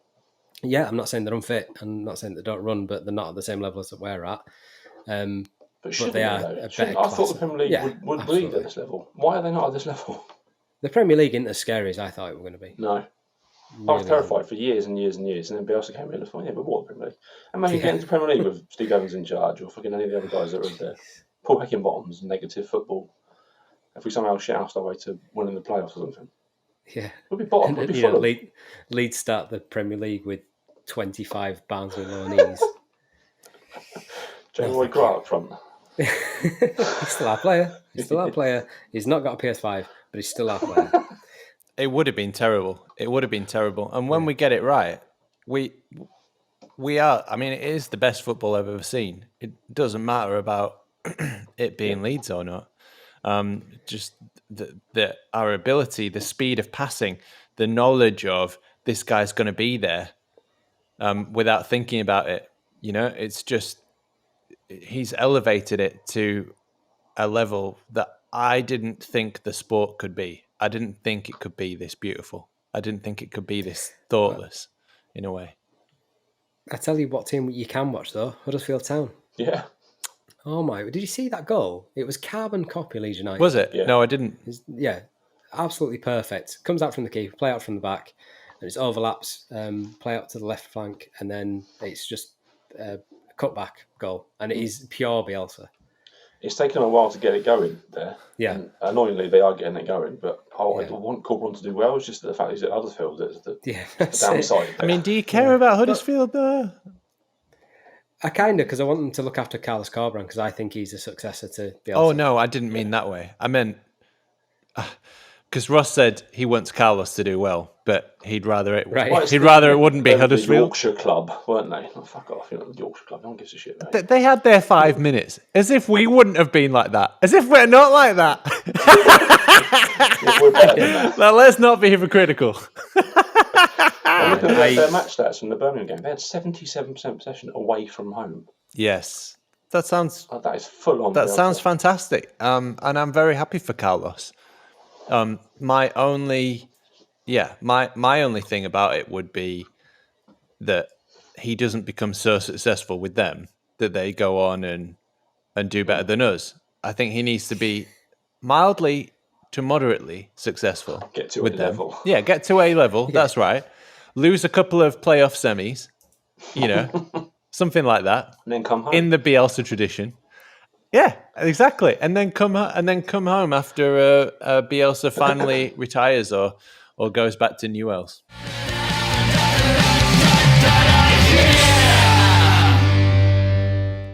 Yeah, I'm not saying they're unfit. I'm not saying they don't run, but they're not at the same level as that we're at. But they are though? a better I thought the Premier League would lead at this level. Why are they not at this level? The Premier League isn't as scary as I thought it were going to be. No. I was terrified for years and years and years, and then Bielsa came in and thought, but what Premier League? And maybe get into the Premier League with Steve Evans in charge, or fucking any of the other guys that are there. Paul Heckingbottom's negative football. If we somehow shit our way to winning the playoffs or something. Yeah. We'll be bottom. We'll be full Leeds start the Premier League with 25 Barnsley loanees. Jamie Roy Grant up front. He's still our player. He's not got a PS5, but he's still our player. It would have been terrible. It would have been terrible. And when we get it right, we are. I mean, it is the best football I've ever seen. It doesn't matter about it being Leeds or not. Just our ability, the speed of passing, the knowledge of this guy's going to be there without thinking about it. You know, it's just he's elevated it to a level that I didn't think the sport could be. I didn't think it could be this beautiful. I didn't think it could be this thoughtless in a way. I tell you what team you can watch though, Huddersfield Town. Yeah. Oh my! Did you see that goal? It was carbon copy Leeds United. Was it? Yeah. No, I didn't. Yeah, absolutely perfect. Comes out from the keeper, play out from the back, and it overlaps, play out to the left flank, and then it's just a cutback goal, and it is pure Bielsa. It's taken a while to get it going there. Yeah. And annoyingly, they are getting it going, but I want Corcoran to do well. It's just the fact he's at Huddersfield that's the downside. I mean, do you care about Huddersfield though? I kind of, because I want them to look after Carlos Corberan, because I think he's a successor to Bielsa. Oh, no, I didn't mean that way. I meant, because Ross said he wants Carlos to do well, but he'd rather it wouldn't be Huddersfield. The Yorkshire club, weren't they? Oh, fuck off, the Yorkshire club, no one gives a shit. They had their 5 minutes, as if we wouldn't have been like that. As if we're not like that. We're better than that. Now, let's not be hypocritical. Their match stats from the Birmingham game, they had 77% possession away from home. Yes. That sounds... that is full on. That sounds fantastic. And I'm very happy for Carlos. My only thing about it would be that he doesn't become so successful with them that they go on and do better than us. I think he needs to be mildly to moderately successful. Get to with A them. level. Yeah, get to A level. Yeah. That's right. Lose a couple of playoff semis, something like that. And then come home. In the Bielsa tradition. Yeah, exactly. And then come home after Bielsa finally retires or goes back to Newell's.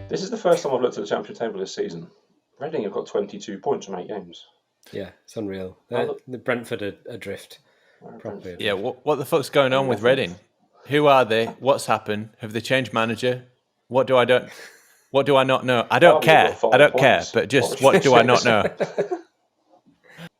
This is the first time I've looked at the championship table this season. Reading have got 22 points from 8 games. Yeah, it's unreal. The Brentford are adrift. Properly adrift. Yeah, what the fuck's going on with Reading? Who are they? What's happened? Have they changed manager? What do I not know? I don't care. But just what do I not know?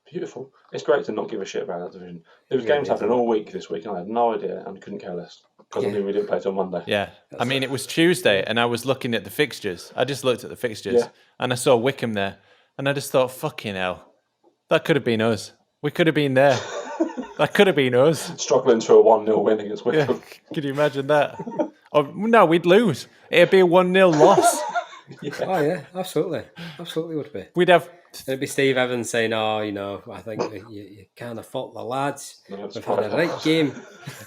Beautiful. It's great to not give a shit about that division. There was games happening all week this week, and I had no idea and couldn't care less because I knew we didn't play till Monday. Yeah, I mean it was Tuesday, and I was looking at the fixtures. I just looked at the fixtures, and I saw Wickham there, and I just thought, fucking hell, that could have been us. We could have been there. That could have been us. Struggling to a 1-0 win against Wickham. Yeah. Could you imagine that? No, we'd lose. It'd be a 1-0 loss. Yeah. Oh yeah, absolutely would be. We'd have. It'd be Steve Evans saying, I think you can't fault the lads. We've had a right game.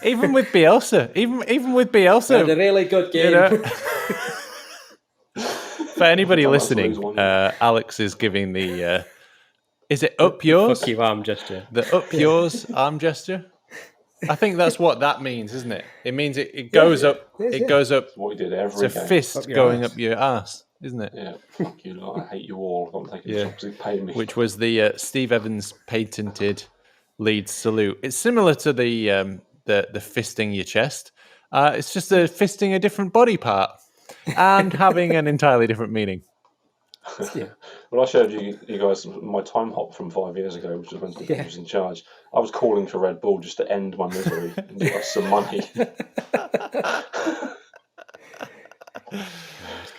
Even with Bielsa. Even with Bielsa. We had a really good game. For anybody listening, Alex is giving the... is it up yours? Fuck you arm gesture. The up yours arm gesture? I think that's what that means, isn't it? It means it goes up. It goes up. That's what we did every game. It's a fist going up your ass, isn't it? Yeah. Fuck you lot. I hate you all. I'm taking this because pay me. Which was the Steve Evans patented Leeds salute. It's similar to the fisting your chest. It's just a fisting a different body part and having an entirely different meaning. Yeah. Well, I showed you guys my time hop from 5 years ago, which was when Duncan was in charge. I was calling for Red Bull just to end my misery and give us some money. Could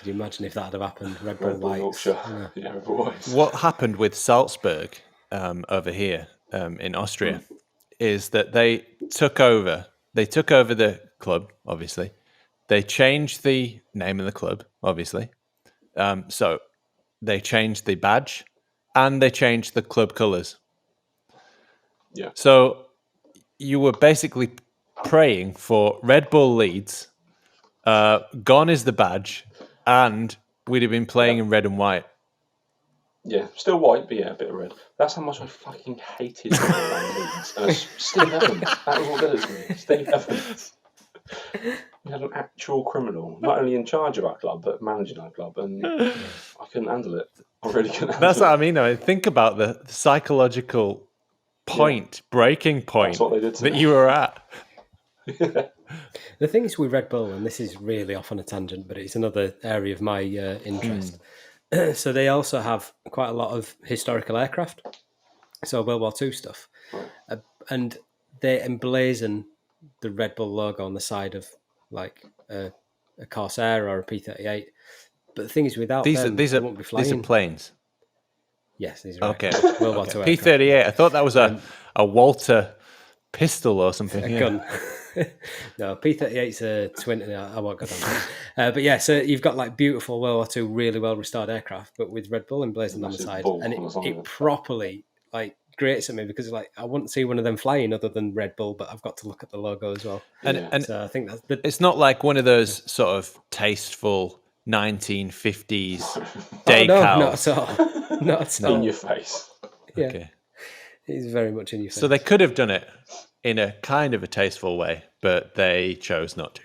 you imagine if that had happened? Red Bull Whites. Yeah, Red Bull Whites. What happened with Salzburg over here in Austria is that they took over the club, obviously. They changed the name of the club, obviously. So they changed the badge and they changed the club colours. Yeah. So you were basically praying for Red Bull Leeds, gone is the badge, and we'd have been playing in red and white. Yeah, still white, but a bit of red. That's how much I fucking hated Leeds. And Steve Evans, that was what did it to me. Steve Evans. We had an actual criminal, not only in charge of our club, but managing our club, and I couldn't handle it. I really couldn't handle it. That's what I mean, though. Think about the psychological breaking point That's what they did to that me. you were at. The thing is with Red Bull, and this is really off on a tangent, but it's another area of my interest. So they also have quite a lot of historical aircraft, so World War II stuff, and they emblazon the Red Bull logo on the side of like a Corsair or a P-38. But the thing is, without These them, are these they are won't be flying. these are planes. Yes, these are Okay. World War II P-38. I thought that was a Walter pistol or something. a gun. No, P-38's a twin. I won't go down that. But yeah, so you've got like beautiful World War II, really well restored aircraft, but with Red Bull emblazoned on the side, and it properly like grates at me because like I wouldn't see one of them flying other than Red Bull, but I've got to look at the logo as well. And so I think that's it's not like one of those sort of tasteful 1950s decals. No, not at all. Not at all. In your face. Yeah, Okay. it's very much in your face. So they could have done it in a kind of a tasteful way, but they chose not to.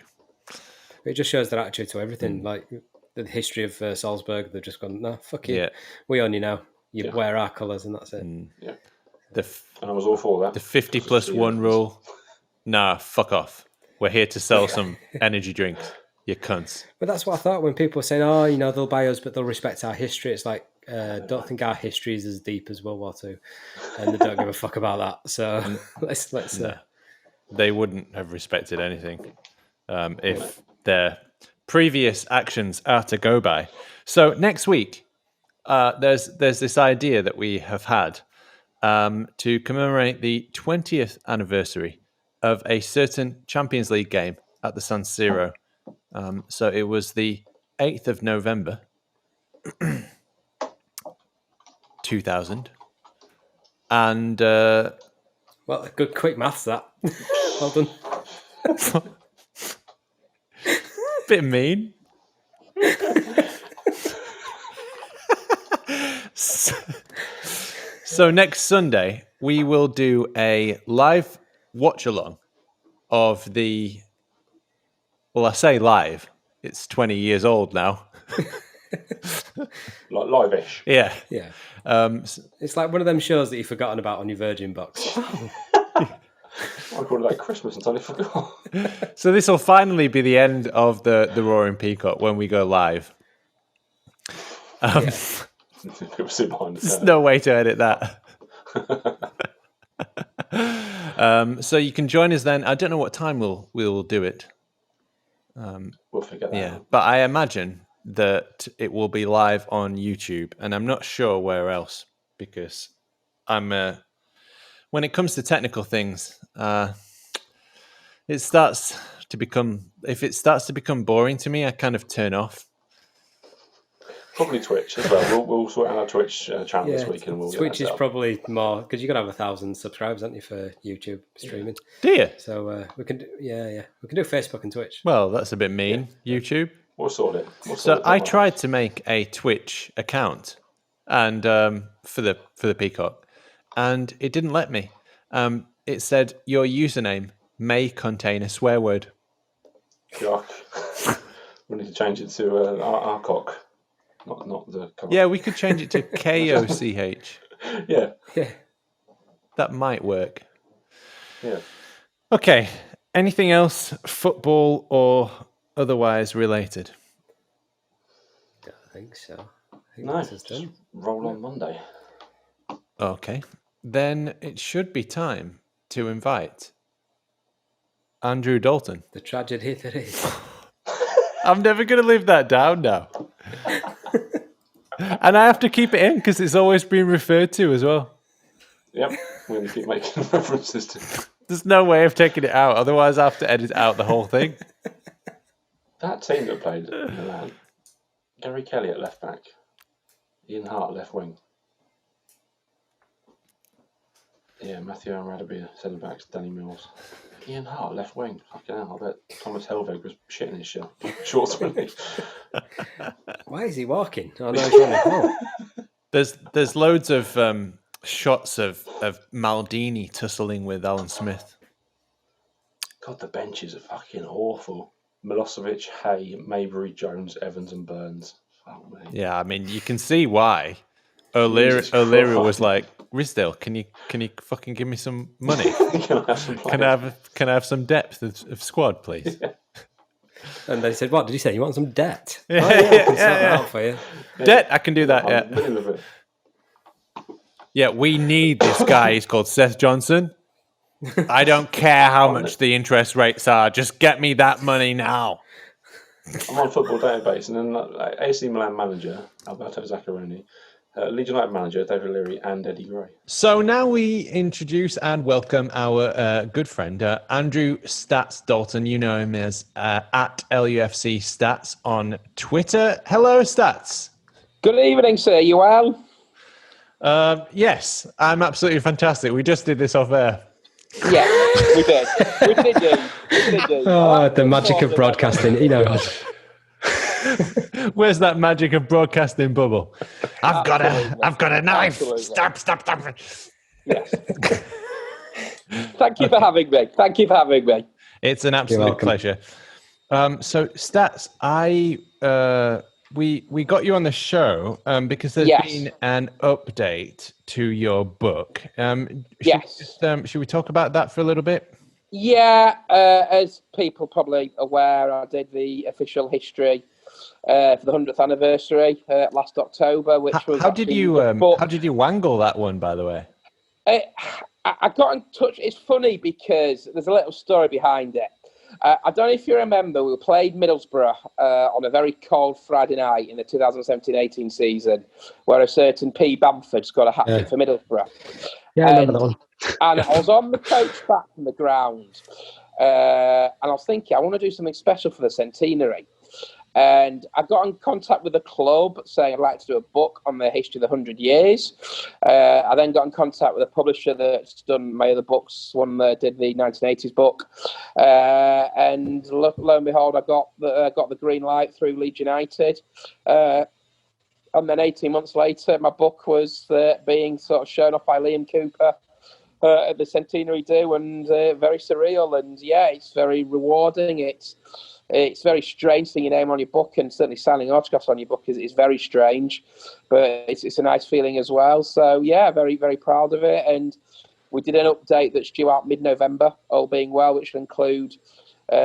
It just shows their attitude to everything. Like the history of Salzburg, they've just gone, no, fuck you. Yeah. We own you now. You wear our colours and that's it. Yeah. And I was all for that. The 50+1 rule. Nah, fuck off. We're here to sell some energy drinks. You cunts. But that's what I thought when people were saying, oh, they'll buy us, but they'll respect our history. It's like, don't think our history is as deep as World War II, and they don't give a fuck about that. So let's. They wouldn't have respected anything if their previous actions are to go by. So next week, there's this idea that we have had to commemorate the 20th anniversary of a certain Champions League game at the San Siro. So it was the 8th of November, 2000. And... well, good quick maths, that. Well done. Bit mean. So next Sunday, we will do a live watch-along of the... Well, I say live. It's 20 years old now. Like live-ish. Yeah. Yeah. It's like one of them shows that you've forgotten about on your Virgin box. I called it like Christmas until I forgot. So this will finally be the end of the Roaring Peacock when we go live. People sit behind the There's no way to edit that. So you can join us then. I don't know what time we'll do it. We'll figure that out. But I imagine that it will be live on YouTube, and I'm not sure where else because I'm when it comes to technical things, it starts to become boring to me, I kind of turn off. Probably Twitch as well. We'll sort out our Twitch channel this week, and we'll Twitch is probably more because you got to have 1,000 subscribers, haven't you, for YouTube streaming? Do you? So we can do, we can do Facebook and Twitch. Well, that's a bit mean. YouTube. We'll sort it. So I tried to make a Twitch account, and for the Peacock, and it didn't let me. It said your username may contain a swear word. Yuck. We need to change it to our cock. Not the cock. Yeah, we could change it to KOCH. Yeah. That might work. Yeah. Okay. Anything else, football or otherwise related? I don't think so. I think No, this is done. roll on Monday. Okay. Then it should be time to invite Andrew Dalton. The tragedy that is. I'm never going to live that down now. And I have to keep it in because it's always been referred to as well. Yep, we're going to keep making references to. There's no way of taking it out. Otherwise, I have to edit out the whole thing. That team that played in Milan, Gary Kelly at left back, Ian Hart left wing. Yeah, Matthew Amradoby centre backs, Danny Mills. Ian Hart left wing. Fucking hell, I bet Thomas Helveg was shitting his shorts, wasn't he? Why is he walking? Oh no, he's running home. There's loads of shots of Maldini tussling with Alan Smith. God, the benches are fucking awful. Milosevic, Hay, Maybury, Jones, Evans and Burns. Fuck me. Yeah, I mean, you can see why. O'Leary was like, Rizdale, can you fucking give me some money? Can I have some Can I have some depth of squad, please? Yeah. And they said, "What did you say? You want some debt? Yeah, I can sort that out for you. Debt, I can do that. 100 Yeah. million of it. Yeah, we need this guy. He's called Seth Johnson. I don't care how much the interest rates are. Just get me that money now. I'm on Football Database, and then AC Milan manager Alberto Zaccaroni, Leeds United manager David O'Leary, and Eddie Gray. So now we introduce and welcome our good friend Andrew Stats Dalton. You know him as at LUFC Stats on Twitter. Hello, Stats. Good evening, sir. You well? Yes, I'm absolutely fantastic. We just did this off air. Yeah, we did. We did indeed. Oh, the magic of broadcasting. You know. Where's that magic of broadcasting bubble? I've got a knife. Absolutely. Stop. Yes. Thank you for having me. It's an absolute pleasure. So, Stats, we got you on the show because there's been an update to your book. Should we talk about that for a little bit? Yeah, as people probably aware, I did the official history for the 100th anniversary last October, which was. How did you wangle that one, by the way? I got in touch. It's funny because there's a little story behind it. I don't know if you remember, we played Middlesbrough on a very cold Friday night in the 2017-18 season, where a certain P. Bamford scored a hat-trick for Middlesbrough. Yeah, I remember that one. And I was on the coach back from the ground, and I was thinking, I want to do something special for the centenary. And I got in contact with the club saying I'd like to do a book on the history of the 100 years. I then got in contact with a publisher that's done my other books, one that did the 1980s book. And lo and behold, I got the green light through Leeds United. And then 18 months later, my book was being sort of shown off by Liam Cooper at the centenary do, and very surreal. And yeah, it's very rewarding. It's very strange seeing your name on your book, and certainly signing autographs on your book is very strange, but it's a nice feeling as well. So yeah, very, very proud of it. And we did an update that's due out mid-November, all being well, which will include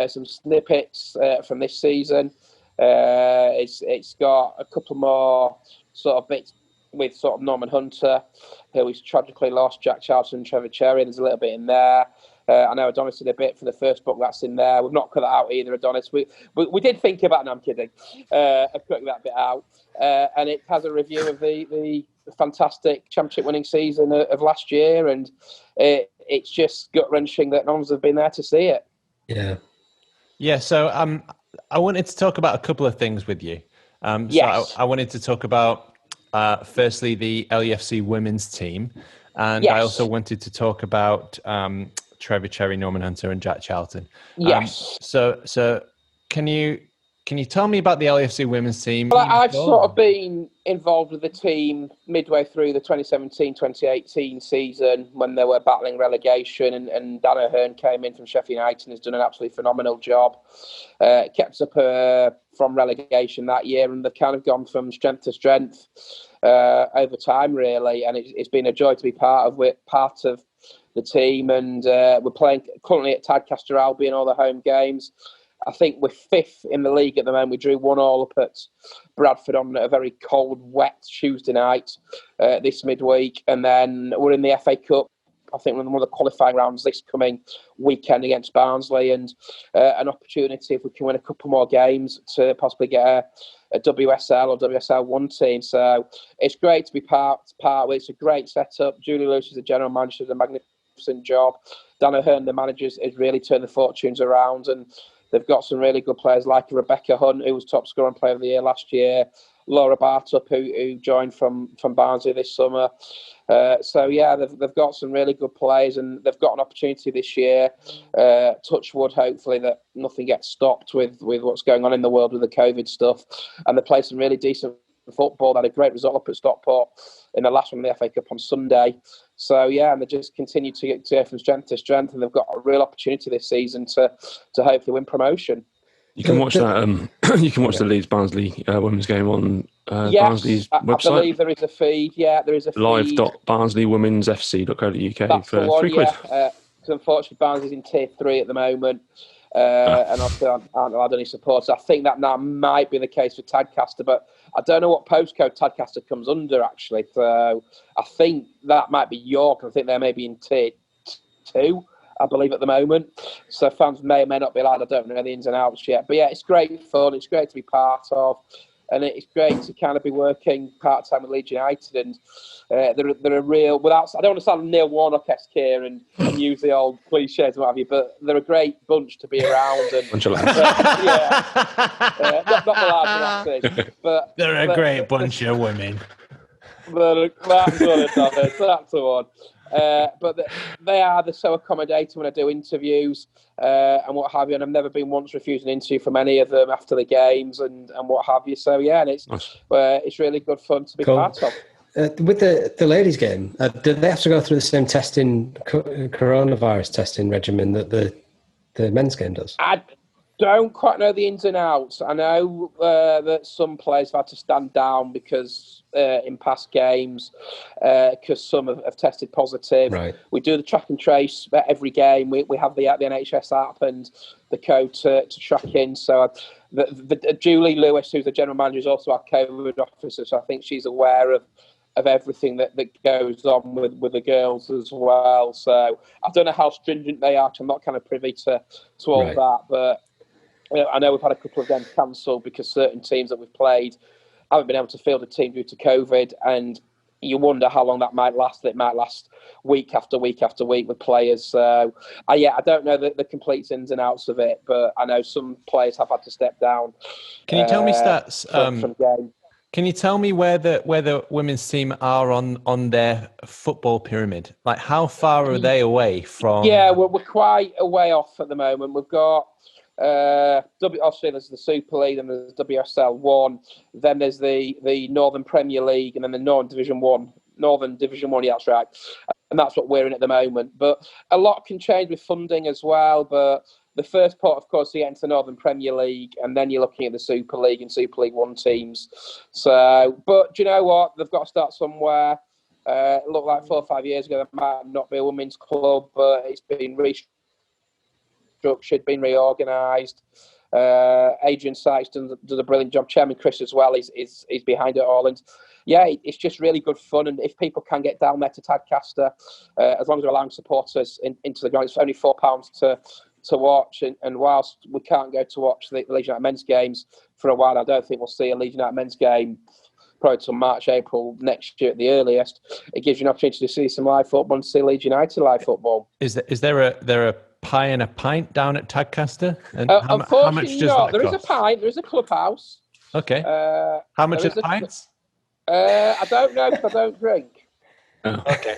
some snippets from this season. It's got a couple more sort of bits with sort of Norman Hunter, who we tragically lost, Jack Charlton and Trevor Cherry. There's a little bit in there. I know Adonis did a bit for the first book, that's in there. We've not cut that out either, Adonis. We did think about, no, I'm kidding, of cutting that bit out. And it has a review of the fantastic championship winning season of last year. And it's just gut-wrenching that none of us have been there to see it. Yeah. Yeah, so I wanted to talk about a couple of things with you. So I wanted to talk about, firstly, the LUFC Women's team. And I also wanted to talk about Trevor Cherry, Norman Hunter, and Jack Charlton. Yes. So can you tell me about the LUFC Women's team? Well, I've sort of been involved with the team midway through the 2017-2018 season when they were battling relegation, and Dan O'Hearn came in from Sheffield United and has done an absolutely phenomenal job. Kept us up from relegation that year, and they've kind of gone from strength to strength over time, really. And it's been a joy to be part of the team. And we're playing currently at Tadcaster Albion, all the home games. I think we're fifth in the league at the moment. We drew 1-1 up at Bradford on a very cold, wet Tuesday night this midweek. And then we're in the FA Cup. I think we're in one of the qualifying rounds this coming weekend against Barnsley, and an opportunity, if we can win a couple more games, to possibly get a WSL or WSL 1 team. So it's great to be part of it. It's a great setup. Julie Lewis is the general manager, does a magnificent job. Dan O'Hearn, the manager, has really turned the fortunes around, and they've got some really good players like Rebecca Hunt, who was top scorer and player of the year last year, Laura Bartup, who joined from Barnsley this summer. So yeah, they've got some really good players, and they've got an opportunity this year. Touch wood, hopefully, that nothing gets stopped with what's going on in the world with the COVID stuff. And they play some really decent football. They had a great result up at Stockport in the last one in the FA Cup on Sunday. So yeah, and they just continue to go from strength to strength, and they've got a real opportunity this season to hopefully win promotion. You can watch that. You can watch the Leeds Barnsley women's game on Barnsley's I website? believe there is a feed. Yeah, there is a feed. live.barnsleywomen'sfc.co.uk for the one, £3. Because unfortunately, Barnsley's in tier 3 at the moment. And obviously aren't allowed any support. So I think that now might be the case for Tadcaster, but I don't know what postcode Tadcaster comes under, actually. So I think that might be York. I think they may be in tier 2, I believe, at the moment. So fans may or may not be allowed. I don't know the ins and outs yet. But yeah, it's great fun. It's great to be part of. And it's great to kind of be working part-time with Leeds United. And they're a real, without, I don't want to sound Neil Warnock-esque here and use the old cliches and what have you, but they're a great bunch to be around. And, Bunch of lads. not the lads, but they're a great bunch of women. That's the one. But they're so accommodating when I do interviews and what have you, and I've never been once refused an interview from any of them after the games and what have you. So yeah, and it's really good fun to be part of. With the ladies' game, do they have to go through the same coronavirus testing regimen that the men's game does? I don't quite know the ins and outs. I know that some players have had to stand down because in past games, because some have tested positive. Right. We do the track and trace every game. We have the NHS app and the code to track in. So the Julie Lewis, who's the general manager, is also our COVID officer. So I think she's aware of everything that goes on with the girls as well. So I don't know how stringent they are, 'cause I'm not kind of privy to all that. But I know we've had a couple of games cancelled because certain teams that we've played haven't been able to field a team due to COVID, and you wonder how long that might last. It might last week after week after week with players. So, I don't know the complete ins and outs of it, but I know some players have had to step down. Can you tell me stats? From game. Can you tell me where the women's team are on their football pyramid? Like, how far are they away from? Yeah, we're quite a way off at the moment. We've got obviously there's the Super League, and there's WSL 1, then there's the Northern Premier League, and then the Northern Division 1. Yeah, that's right. And that's what we're in at the moment. But a lot can change with funding as well. But the first part, of course, to get into the Northern Premier League, and then you're looking at the Super League and Super League 1 teams. So, but do you know what? They've got to start somewhere. It looked like 4 or 5 years ago there might not be a women's club, but it's been restructured, been reorganised. Adrian Sykes does a brilliant job. Chairman Chris as well is behind it all, and yeah, it's just really good fun. And if people can get down there to Tadcaster, as long as we're allowing supporters into the ground, it's only £4 to watch. And whilst we can't go to watch the Leeds United men's games for a while, I don't think we'll see a Leeds United men's game probably till March, April next year at the earliest. It gives you an opportunity to see some live football and see Leeds United live football. Is there a pie and a pint down at Tadcaster? And unfortunately, how much does that there cost? is a pint. There is a clubhouse. Okay. How much are the pints? I don't know because I don't drink. Oh. Okay.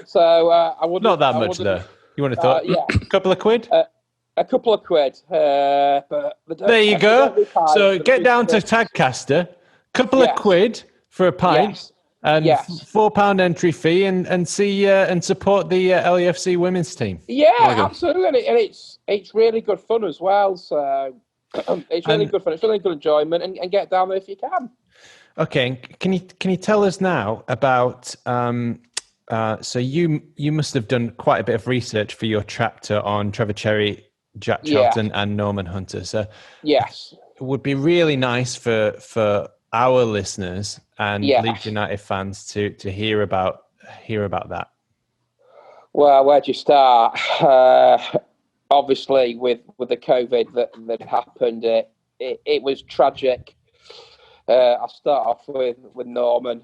So I wouldn't. Not that much though. You would have thought a couple of quid? A couple of quid. But there you go. So get down to Tadcaster. Couple of quid for a pint. Yes. And £4 entry fee, and see and support the LUFC women's team. Yeah, absolutely, and it's really good fun as well. So it's really good fun. It's really good enjoyment, and get down there if you can. Okay, can you tell us now about? So you must have done quite a bit of research for your chapter on Trevor Cherry, Jack Charlton, and Norman Hunter. So yes, it would be really nice for our listeners and Leeds United fans to hear about that. Well, where'd you start? Obviously, with the COVID that happened, it was tragic. I'll start off with Norman.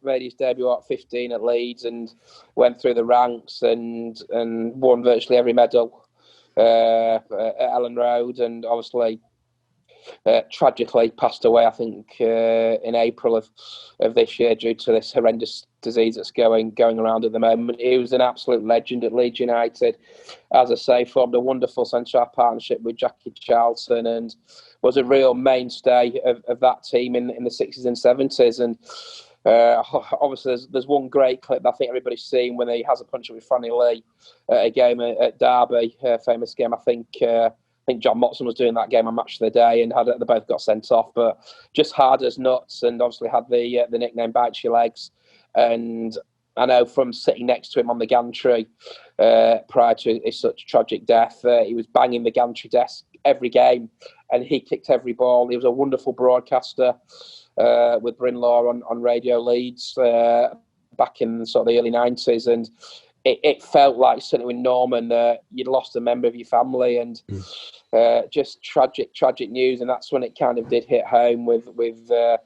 Made his debut at 15 at Leeds and went through the ranks and won virtually every medal at Ellen Road, and obviously tragically passed away, I think, in April of this year due to this horrendous disease that's going around at the moment. He was an absolute legend at Leeds United. As I say, formed a wonderful central partnership with Jackie Charlton and was a real mainstay of that team in the 60s and 70s. And obviously there's one great clip that I think everybody's seen when he has a punch up with Franny Lee at a game at Derby, a famous game. I think think John Motson was doing that game on Match of the Day, and they both got sent off. But just hard as nuts, and obviously had the nickname Bites Your Legs. And I know from sitting next to him on the gantry prior to his such tragic death, he was banging the gantry desk every game, and he kicked every ball. He was a wonderful broadcaster with Brynlaw on Radio Leeds back in sort of the early 90s, and it felt like, certainly with Norman, that you'd lost a member of your family, and just tragic news. And that's when it kind of did hit home with the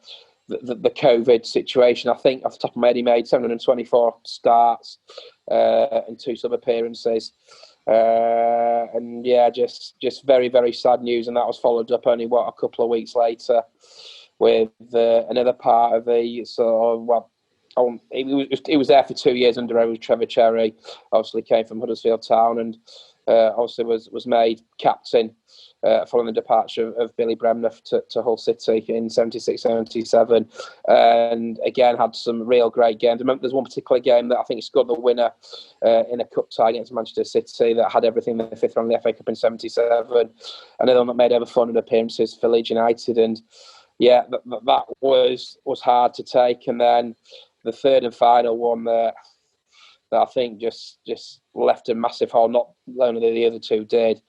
COVID situation. I think off the top of my head, he made 724 starts and 2 sub appearances. And yeah, just very, very sad news. And that was followed up only a couple of weeks later with another part of the he was there for 2 years under Trevor Cherry. Obviously came from Huddersfield Town, and obviously was made captain following the departure of Billy Bremner to Hull City in 76-77, and again had some real great games. I remember there's one particular game that I think he scored the winner in a cup tie against Manchester City that had everything in the 5th round of the FA Cup in 77. Another one that made over 400 appearances for Leeds United, and yeah, that was hard to take. And then the third and final one that I think just left a massive hole, not only the other two did,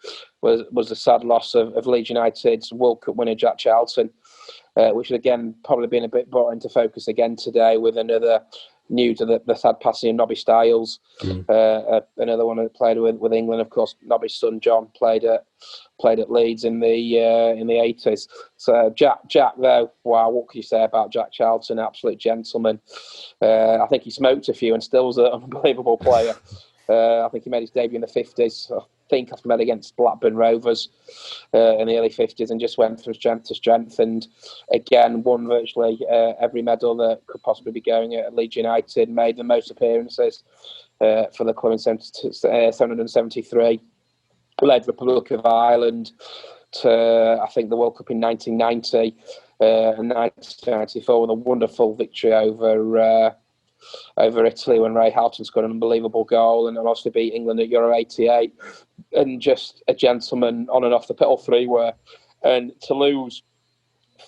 was the sad loss of Leeds United's World Cup winner Jack Charlton, which has again probably been a bit brought into focus again today with another news of the sad passing of Nobby Stiles, another one that played with England. Of course, Nobby's son John played at Leeds in the 80s. So Jack though, wow, what can you say about Jack Charlton? Absolute gentleman. I think he smoked a few and still was an unbelievable player. I think he made his debut in the 50s. I think I played against Blackburn Rovers in the early 50s, and just went from strength to strength, and again won virtually every medal that could possibly be going at Leeds United. Made the most appearances for the club in 773. Led Republic of Ireland to, I think, the World Cup in 1990 and 1994 with a wonderful victory over Italy when Ray Houghton scored an unbelievable goal, and obviously beat England at Euro 88. And just a gentleman on and off the pitch, all three were. And to lose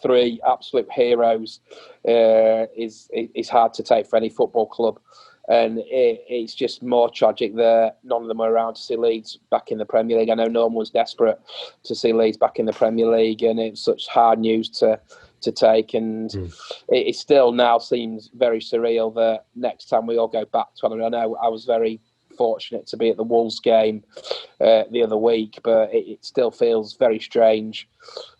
3 absolute heroes is hard to take for any football club. And it's just more tragic that none of them are around to see Leeds back in the Premier League. I know Norman was desperate to see Leeds back in the Premier League, and it's such hard news to take. And it still now seems very surreal that next time we all go back to it. I know I was very fortunate to be at the Wolves game the other week, but it still feels very strange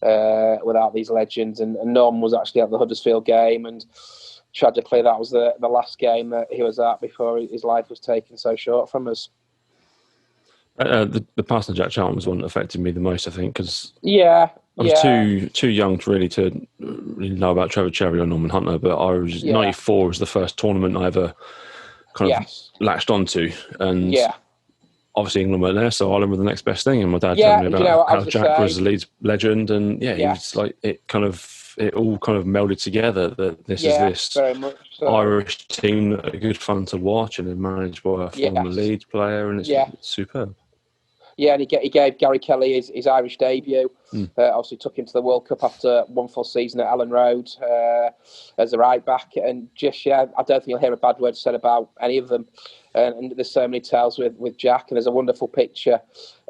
without these legends. And Norman was actually at the Huddersfield game, and tragically, that was the last game that he was at before his life was taken so short from us. The passing of Jack Charlton was one that affected me the most, I think, because I was too young to really know about Trevor Cherry or Norman Hunter, but I was 94 was the first tournament I ever kind of latched onto, and obviously England weren't there, so Ireland were the next best thing. And my dad told me about how Jack was a Leeds legend, and he was like it all kind of melded together that this is this Irish team that are good fun to watch and is managed by a former Leeds player, and it's superb. Yeah, and he gave Gary Kelly his Irish debut. Obviously took him to the World Cup after one full season at Ellen Road as a right back. And just, I don't think you'll hear a bad word said about any of them. And there's so many tales with Jack. And there's a wonderful picture,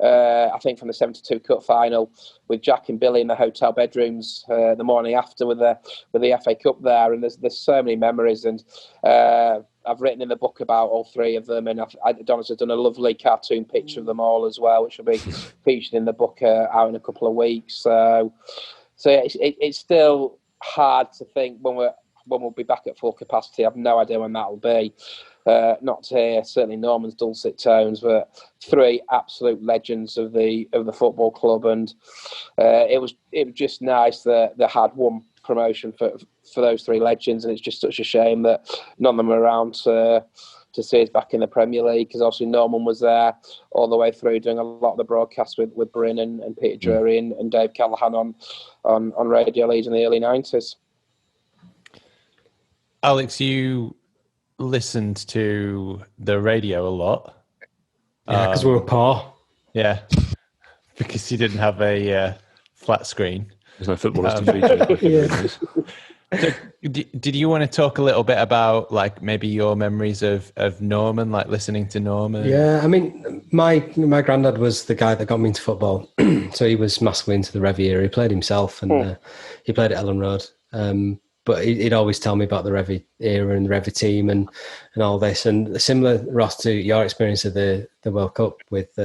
I think, from the 72 Cup final with Jack and Billy in the hotel bedrooms the morning after with the FA Cup there. And there's so many memories. And I've written in the book about all 3 of them, and Adonis has done a lovely cartoon picture of them all as well, which will be featured in the book out in a couple of weeks. So it's still hard to think when we'll be back at full capacity. I have no idea when that'll be. Not to hear certainly Norman's dulcet tones, but 3 absolute legends of the football club, and it was just nice that they had one promotion for those 3 legends, and it's just such a shame that none of them are around to see us back in the Premier League, because obviously Norman was there all the way through doing a lot of the broadcasts with Bryn and Peter Drury and Dave Callahan on Radio Leeds in the early 90s. Alex, you listened to the radio a lot. Yeah, because we're a par. Yeah. because you didn't have a flat screen. There's no footballers to feature. So, did you want to talk a little bit about like maybe your memories of Norman, like listening to Norman? Yeah, I mean, my granddad was the guy that got me into football. So he was massively into the Revy era. He played himself, and he played at Ellen Road. But he'd always tell me about the Revy era and the Revy team and all this. And similar, Ross, to your experience of the World Cup with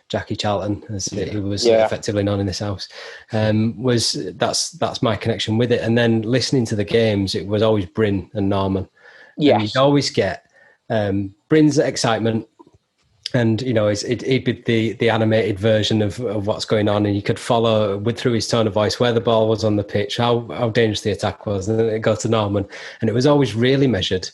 Jackie Charlton, as he was effectively known in this house, that's my connection with it. And then listening to the games, it was always Bryn and Norman. Yes. And you'd always get Bryn's excitement. And, you know, he'd be the animated version of what's going on, and you could follow through his tone of voice where the ball was on the pitch, how dangerous the attack was, and then it'd go to Norman, and it was always really measured.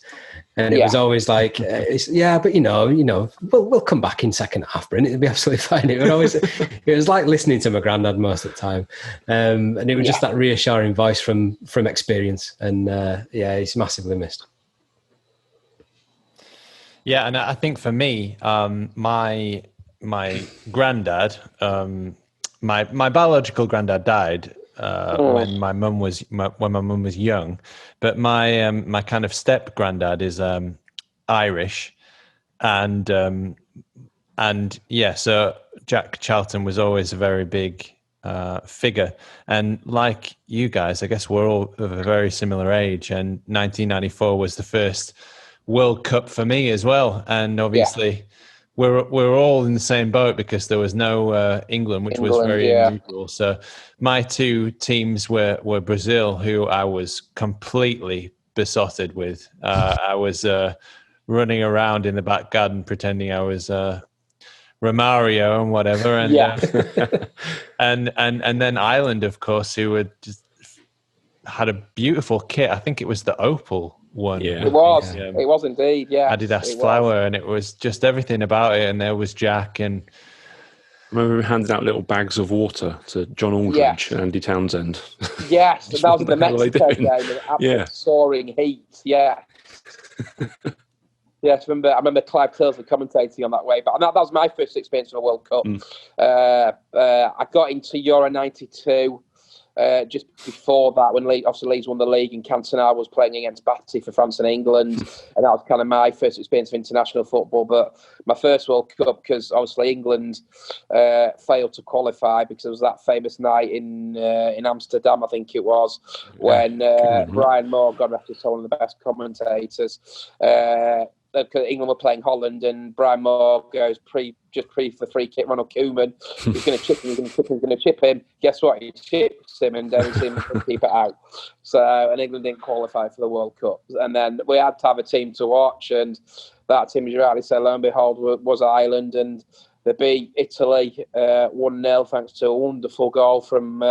And it was always like, but you know, we'll come back in second half, Bryn. It'll be absolutely fine. It was like listening to my granddad most of the time, and it was just that reassuring voice from experience, and he's massively missed. Yeah, and I think for me, my granddad, my biological granddad died when my mum was young, but my kind of step granddad is Irish, and so Jack Charlton was always a very big figure, and like you guys, I guess we're all of a very similar age, and 1994 was the first World Cup for me as well, and obviously we're all in the same boat because there was no England, which was very unusual. So my two teams were Brazil, who I was completely besotted with. I was running around in the back garden pretending I was Romario and whatever, and and then Ireland, of course, who had just had a beautiful kit. I think it was the Opal one. It was. It was indeed. Yeah, Adidas flower, and it was just everything about it. And there was Jack, and I remember handing out little bags of water to John Aldridge and Andy Townsend. Yes, that was the Mexico game. Absolute soaring heat. Yeah. Yes, I remember Clive Tilsley commentating on that way. But that was my first experience in a World Cup. I got into Euro 92. Just before that, when Leeds won the league, and Cantona was playing against Batty for France and England, and that was kind of my first experience of international football. But my first World Cup, because obviously England failed to qualify because it was that famous night in Amsterdam, I think it was, when Brian Moore, God rest his soul, one of the best commentators. England were playing Holland, and Brian Moore goes pre for the free kick. Ronald Koeman, he's going to chip him. He's going to chip him. Guess what? He chips him, and then he's going to keep it out. So, and England didn't qualify for the World Cup, and then we had to have a team to watch, and that team, as you rightly said, lo and behold, was Ireland, and they beat Italy 1-0 thanks to a wonderful goal from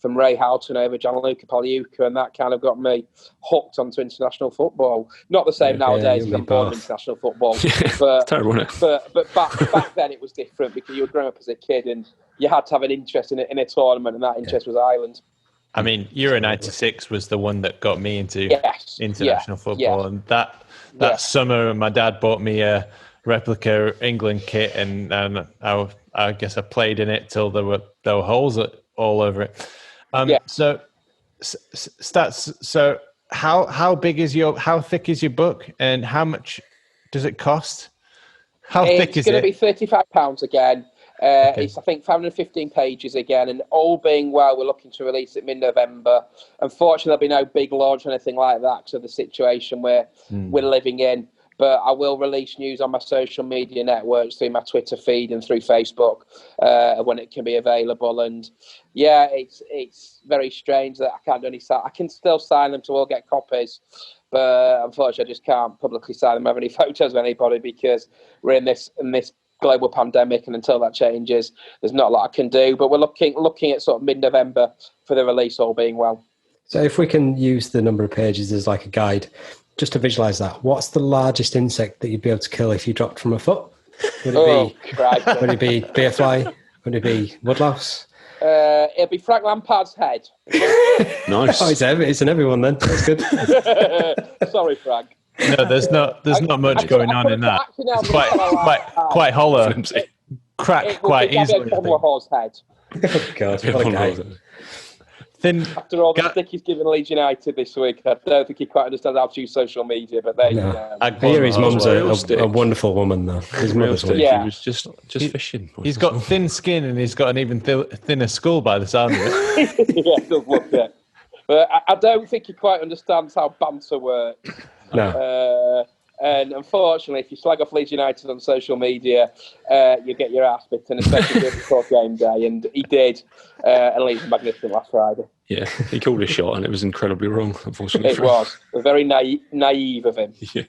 Ray Houghton over Gianluca Pagliuca, and that kind of got me hooked onto international football. Not the same nowadays as I'm born in international football, but terrible, isn't it? But back then it was different because you were growing up as a kid and you had to have an interest in a tournament, and that interest was Ireland. I mean, Euro 96 was the one that got me into international football, and that summer my dad bought me a replica England kit, and I guess I played in it till there were holes all over it. So stats. So how thick is your book, and how much does it cost? How thick is it? It's going to be £35 again. It's, I think, 515 pages again, and all being well, we're looking to release it mid-November. Unfortunately, there'll be no big launch or anything like that because of the situation we're living in. But I will release news on my social media networks, through my Twitter feed and through Facebook when it can be available. And yeah, it's very strange that I can't do any sign. I can still sign them, so we'll get copies. But unfortunately, I just can't publicly sign them, have any photos of anybody, because we're in this global pandemic, and until that changes, there's not a lot I can do. But we're looking at sort of mid-November for the release, all being well. So if we can use the number of pages as like a guide, just to visualise that, what's the largest insect that you'd be able to kill if you dropped from a foot? Would it be bearfly? Would it be woodlouse? It'll be Frank Lampard's head. Nice. Oh, it's in everyone then. That's good. Sorry, Frank. No, there's not much going on in that. It's quite hollow. crack quite easily. Horse head. Oh, God, what a guy. After all the stick he's given Leeds United this week, I don't think he quite understands how to use social media, but there you go. I hear his mum's a wonderful woman, though. His mother's He was just fishing. He's got thin skin and he's got an even thinner skull by the sound of it. Yeah, it does look it. But I don't think he quite understands how banter works. No. And unfortunately, if you slag off Leeds United on social media, you get your ass bitten, especially before game day. And he did. And Leeds were magnificent last Friday. Yeah, he called a shot and it was incredibly wrong, unfortunately. It was. Very naive of him. Yeah.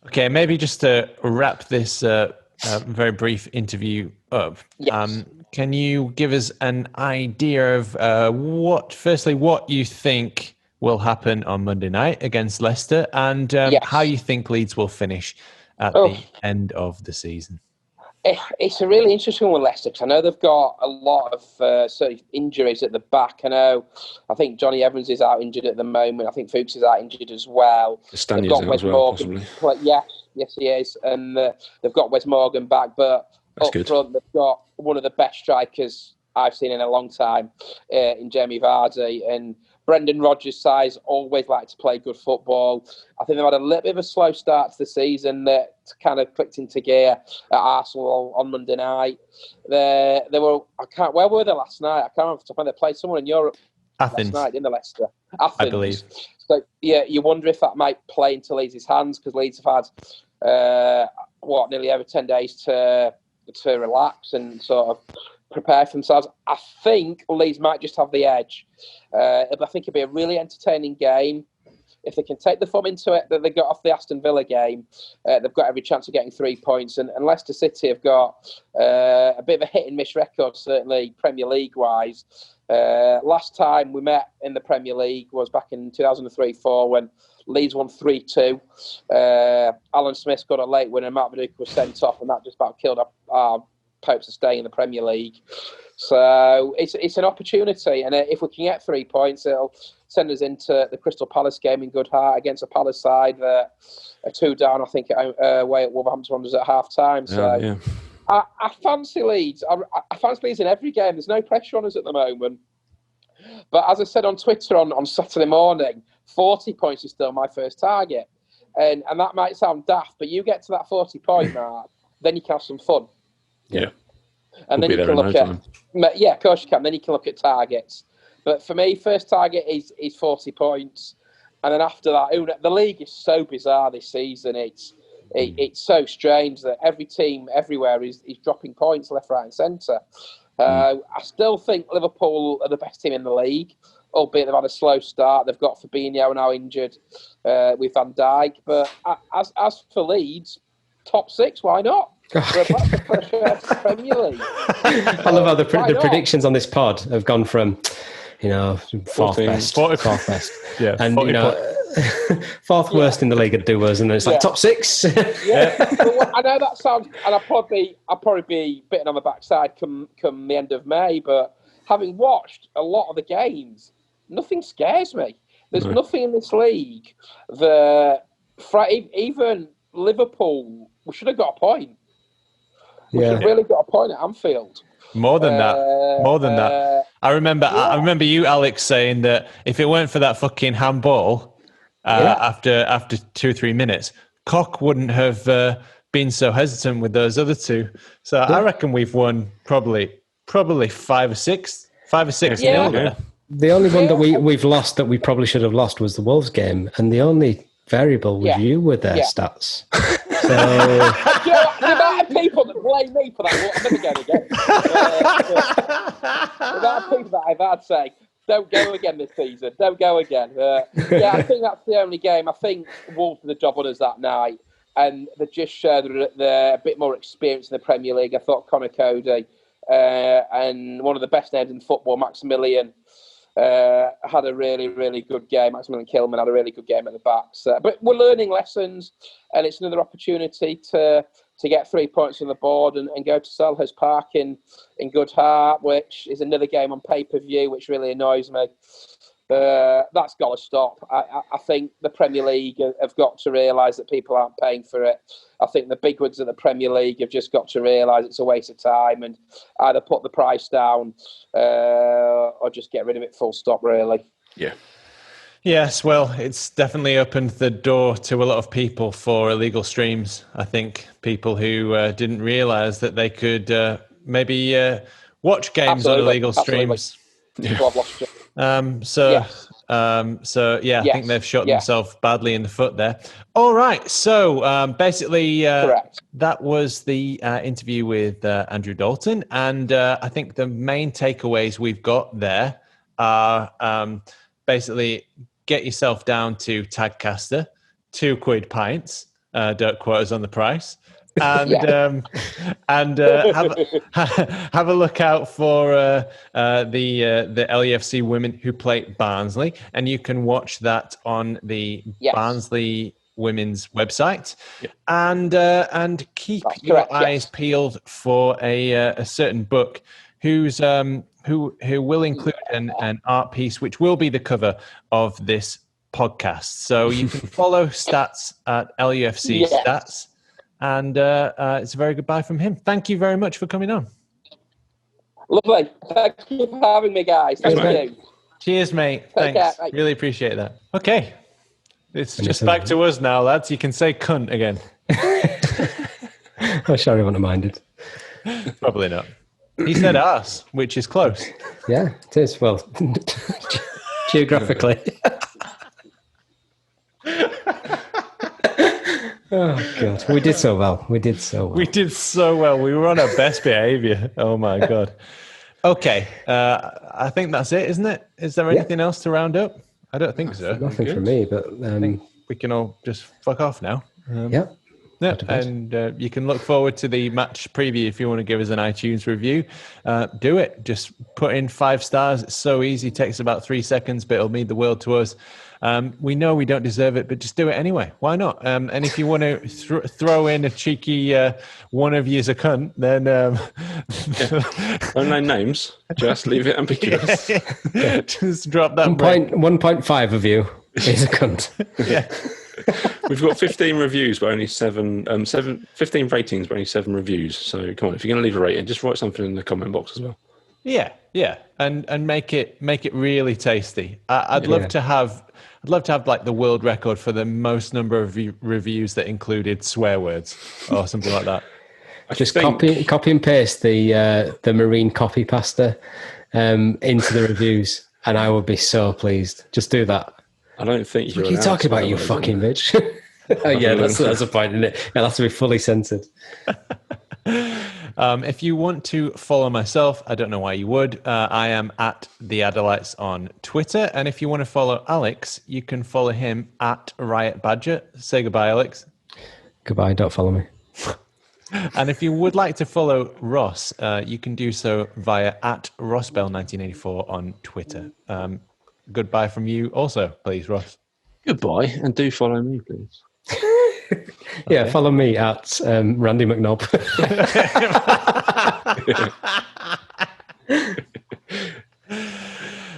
Okay, maybe just to wrap this very brief interview up, yes. Can you give us an idea of what you think will happen on Monday night against Leicester, and how you think Leeds will finish at the end of the season? It's a really interesting one with Leicester, because I know they've got a lot of injuries at the back. I think Johnny Evans is out injured at the moment. I think Fuchs is out injured as well. Stanley's out as well, possibly. Yes, he is. And they've got Wes Morgan back, but front they've got one of the best strikers I've seen in a long time in Jamie Vardy, and Brendan Rodgers' size always like to play good football. I think they've had a little bit of a slow start to the season that kind of clicked into gear at Arsenal on Monday night. Where were they last night? I can't remember. They played someone in Europe Athens. last night, in the Leicester. Athens, I believe. So yeah, you wonder if that might play into Leeds' hands, because Leeds have had nearly over 10 days to relax and sort of prepare for themselves. I think Leeds might just have the edge. I think it'll be a really entertaining game. If they can take the form into it that they got off the Aston Villa game, they've got every chance of getting 3 points. And Leicester City have got a bit of a hit and miss record, certainly Premier League wise. Last time we met in the Premier League was back in 2003-04 when Leeds won 3-2. Alan Smith scored a late winner, Matt Mediocre was sent off, and that just about killed our hopes of staying in the Premier League. So it's an opportunity, and if we can get 3 points, it'll send us into the Crystal Palace game in good heart against a Palace side that are 2 down, I think, away at Wolverhampton Wanderers at half time. So I fancy Leeds. I fancy Leeds in every game. There's no pressure on us at the moment. But as I said on Twitter on Saturday morning, 40 points is still my first target. And that might sound daft, but you get to that 40-point mark, then you can have some fun. Yeah. And then you can look at... Yeah, of course you can. Then you can look at targets. But for me, first target is 40 points. And then after that, the league is so bizarre this season. It's so strange that every team everywhere is dropping points left, right and centre. I still think Liverpool are the best team in the league, albeit they've had a slow start. They've got Fabinho now injured with Van Dijk. But as for Leeds, top 6, why not? We're about to push Premier League. I love how the predictions on this pod have gone from, fourth best. Yeah, and fourth worst in the league at doers, and then it's like top 6. Well, I know that sounds, and I'll probably be bitten on the backside come the end of May. But having watched a lot of the games, nothing scares me. There's nothing in this league that even Liverpool, we should have got a point. We should have really got a point at Anfield. More than that. I remember you, Alex, saying that if it weren't for that fucking handball after 2 or 3 minutes, Koch wouldn't have been so hesitant with those other 2. So I reckon we've won probably 5 or 6 nil. The only one that we've lost that we probably should have lost was the Wolves game, and the only variable was you with their stats. So the amount of people that blame me for that, I'm never going again. The amount of people that I've had say, don't go again this season, don't go again. I think that's the only game. I think Wolves did the job on us that night, and they just showed they're a bit more experience in the Premier League. I thought Conor Cody and one of the best names in football, Maximilian, had a really, really good game. Maximilian Kilman had a really good game at the back. So, but we're learning lessons, and it's another opportunity to get 3 points on the board and go to Selhurst Park in good heart, which is another game on pay-per-view, which really annoys me. That's got to stop. I think the Premier League have got to realise that people aren't paying for it. I think the bigwigs of the Premier League have just got to realise it's a waste of time and either put the price down or just get rid of it full stop, really. Yeah. Yes, well, it's definitely opened the door to a lot of people for illegal streams. I think people who didn't realise that they could maybe watch games on illegal streams. I think they've shot themselves badly in the foot there. All right, so basically that was the interview with Andrew Dalton, and I think the main takeaways we've got there are basically get yourself down to Tagcaster, £2 pints, don't quote us on the price. And have a look out for the LUFC Women who play Barnsley, and you can watch that on the Barnsley Women's website, and keep your eyes peeled for a certain book who will include an art piece which will be the cover of this podcast. So you can follow Stats at LUFC Stats. And it's a very goodbye from him. Thank you very much for coming on. Lovely. Thank you for having me, guys. Thank you. Cheers, mate. Thanks. Really appreciate that. Okay. It's just back to us now, lads. You can say cunt again. I'm sure I wouldn't have minded. Probably not. He said us, which is close. Yeah, it is. Well, geographically. Oh, God. We did so well. We did so well. We were on our best behaviour. Oh, my God. Okay. I think that's it, isn't it? Is there anything else to round up? I don't think so. Nothing from me, but... I think we can all just fuck off now. Yeah, and you can look forward to the match preview if you want to give us an iTunes review. Do it. Just put in 5 stars. It's so easy. It takes about 3 seconds, but it'll mean the world to us. We know we don't deserve it, but just do it anyway. Why not? And if you want to throw in a cheeky one of you's a cunt, then... Don't name names. Just leave it ambiguous. Just drop that. 1.5 of you is a cunt. Yeah. We've got 15 reviews, but only 15 ratings, but only 7 reviews. So come on, if you're going to leave a rating, just write something in the comment box as well. Yeah, and make it really tasty. I'd love to have like the world record for the most number of reviews that included swear words or something like that. Just copy and paste the marine copy pasta into the reviews, and I would be so pleased. Just do that. I don't think you're. What are you talking about, you fucking bitch? Oh, yeah, that's a point, isn't it? Yeah, that's to be fully censored. If you want to follow myself, I don't know why you would. I am at the Adelites on Twitter, and if you want to follow Alex, you can follow him at Riot Badger. Say goodbye, Alex. Goodbye. Don't follow me. And if you would like to follow Ross, you can do so via at Rossbell1984 on Twitter. Goodbye from you also, please, Ross. Goodbye, and do follow me, please. Yeah, follow me at Randy McNob.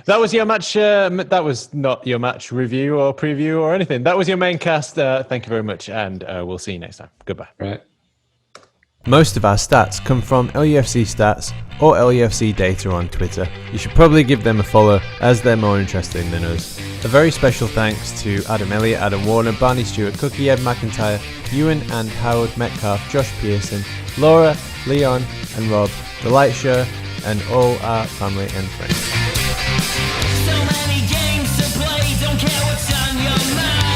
That was your match. That was not your match review or preview or anything. That was your main cast. Thank you very much, and we'll see you next time. Goodbye. Right. Most of our stats come from LUFC Stats or LUFC Data on Twitter. You should probably give them a follow as they're more interesting than us. A very special thanks to Adam Elliot, Adam Warner, Barney, Stuart, Cookie, Ed McIntyre, Ewan and Howard, Metcalf, Josh Pearson, Laura, Leon and Rob, The Light Show, and all our family and friends. So many games to play, don't care what's on your mind.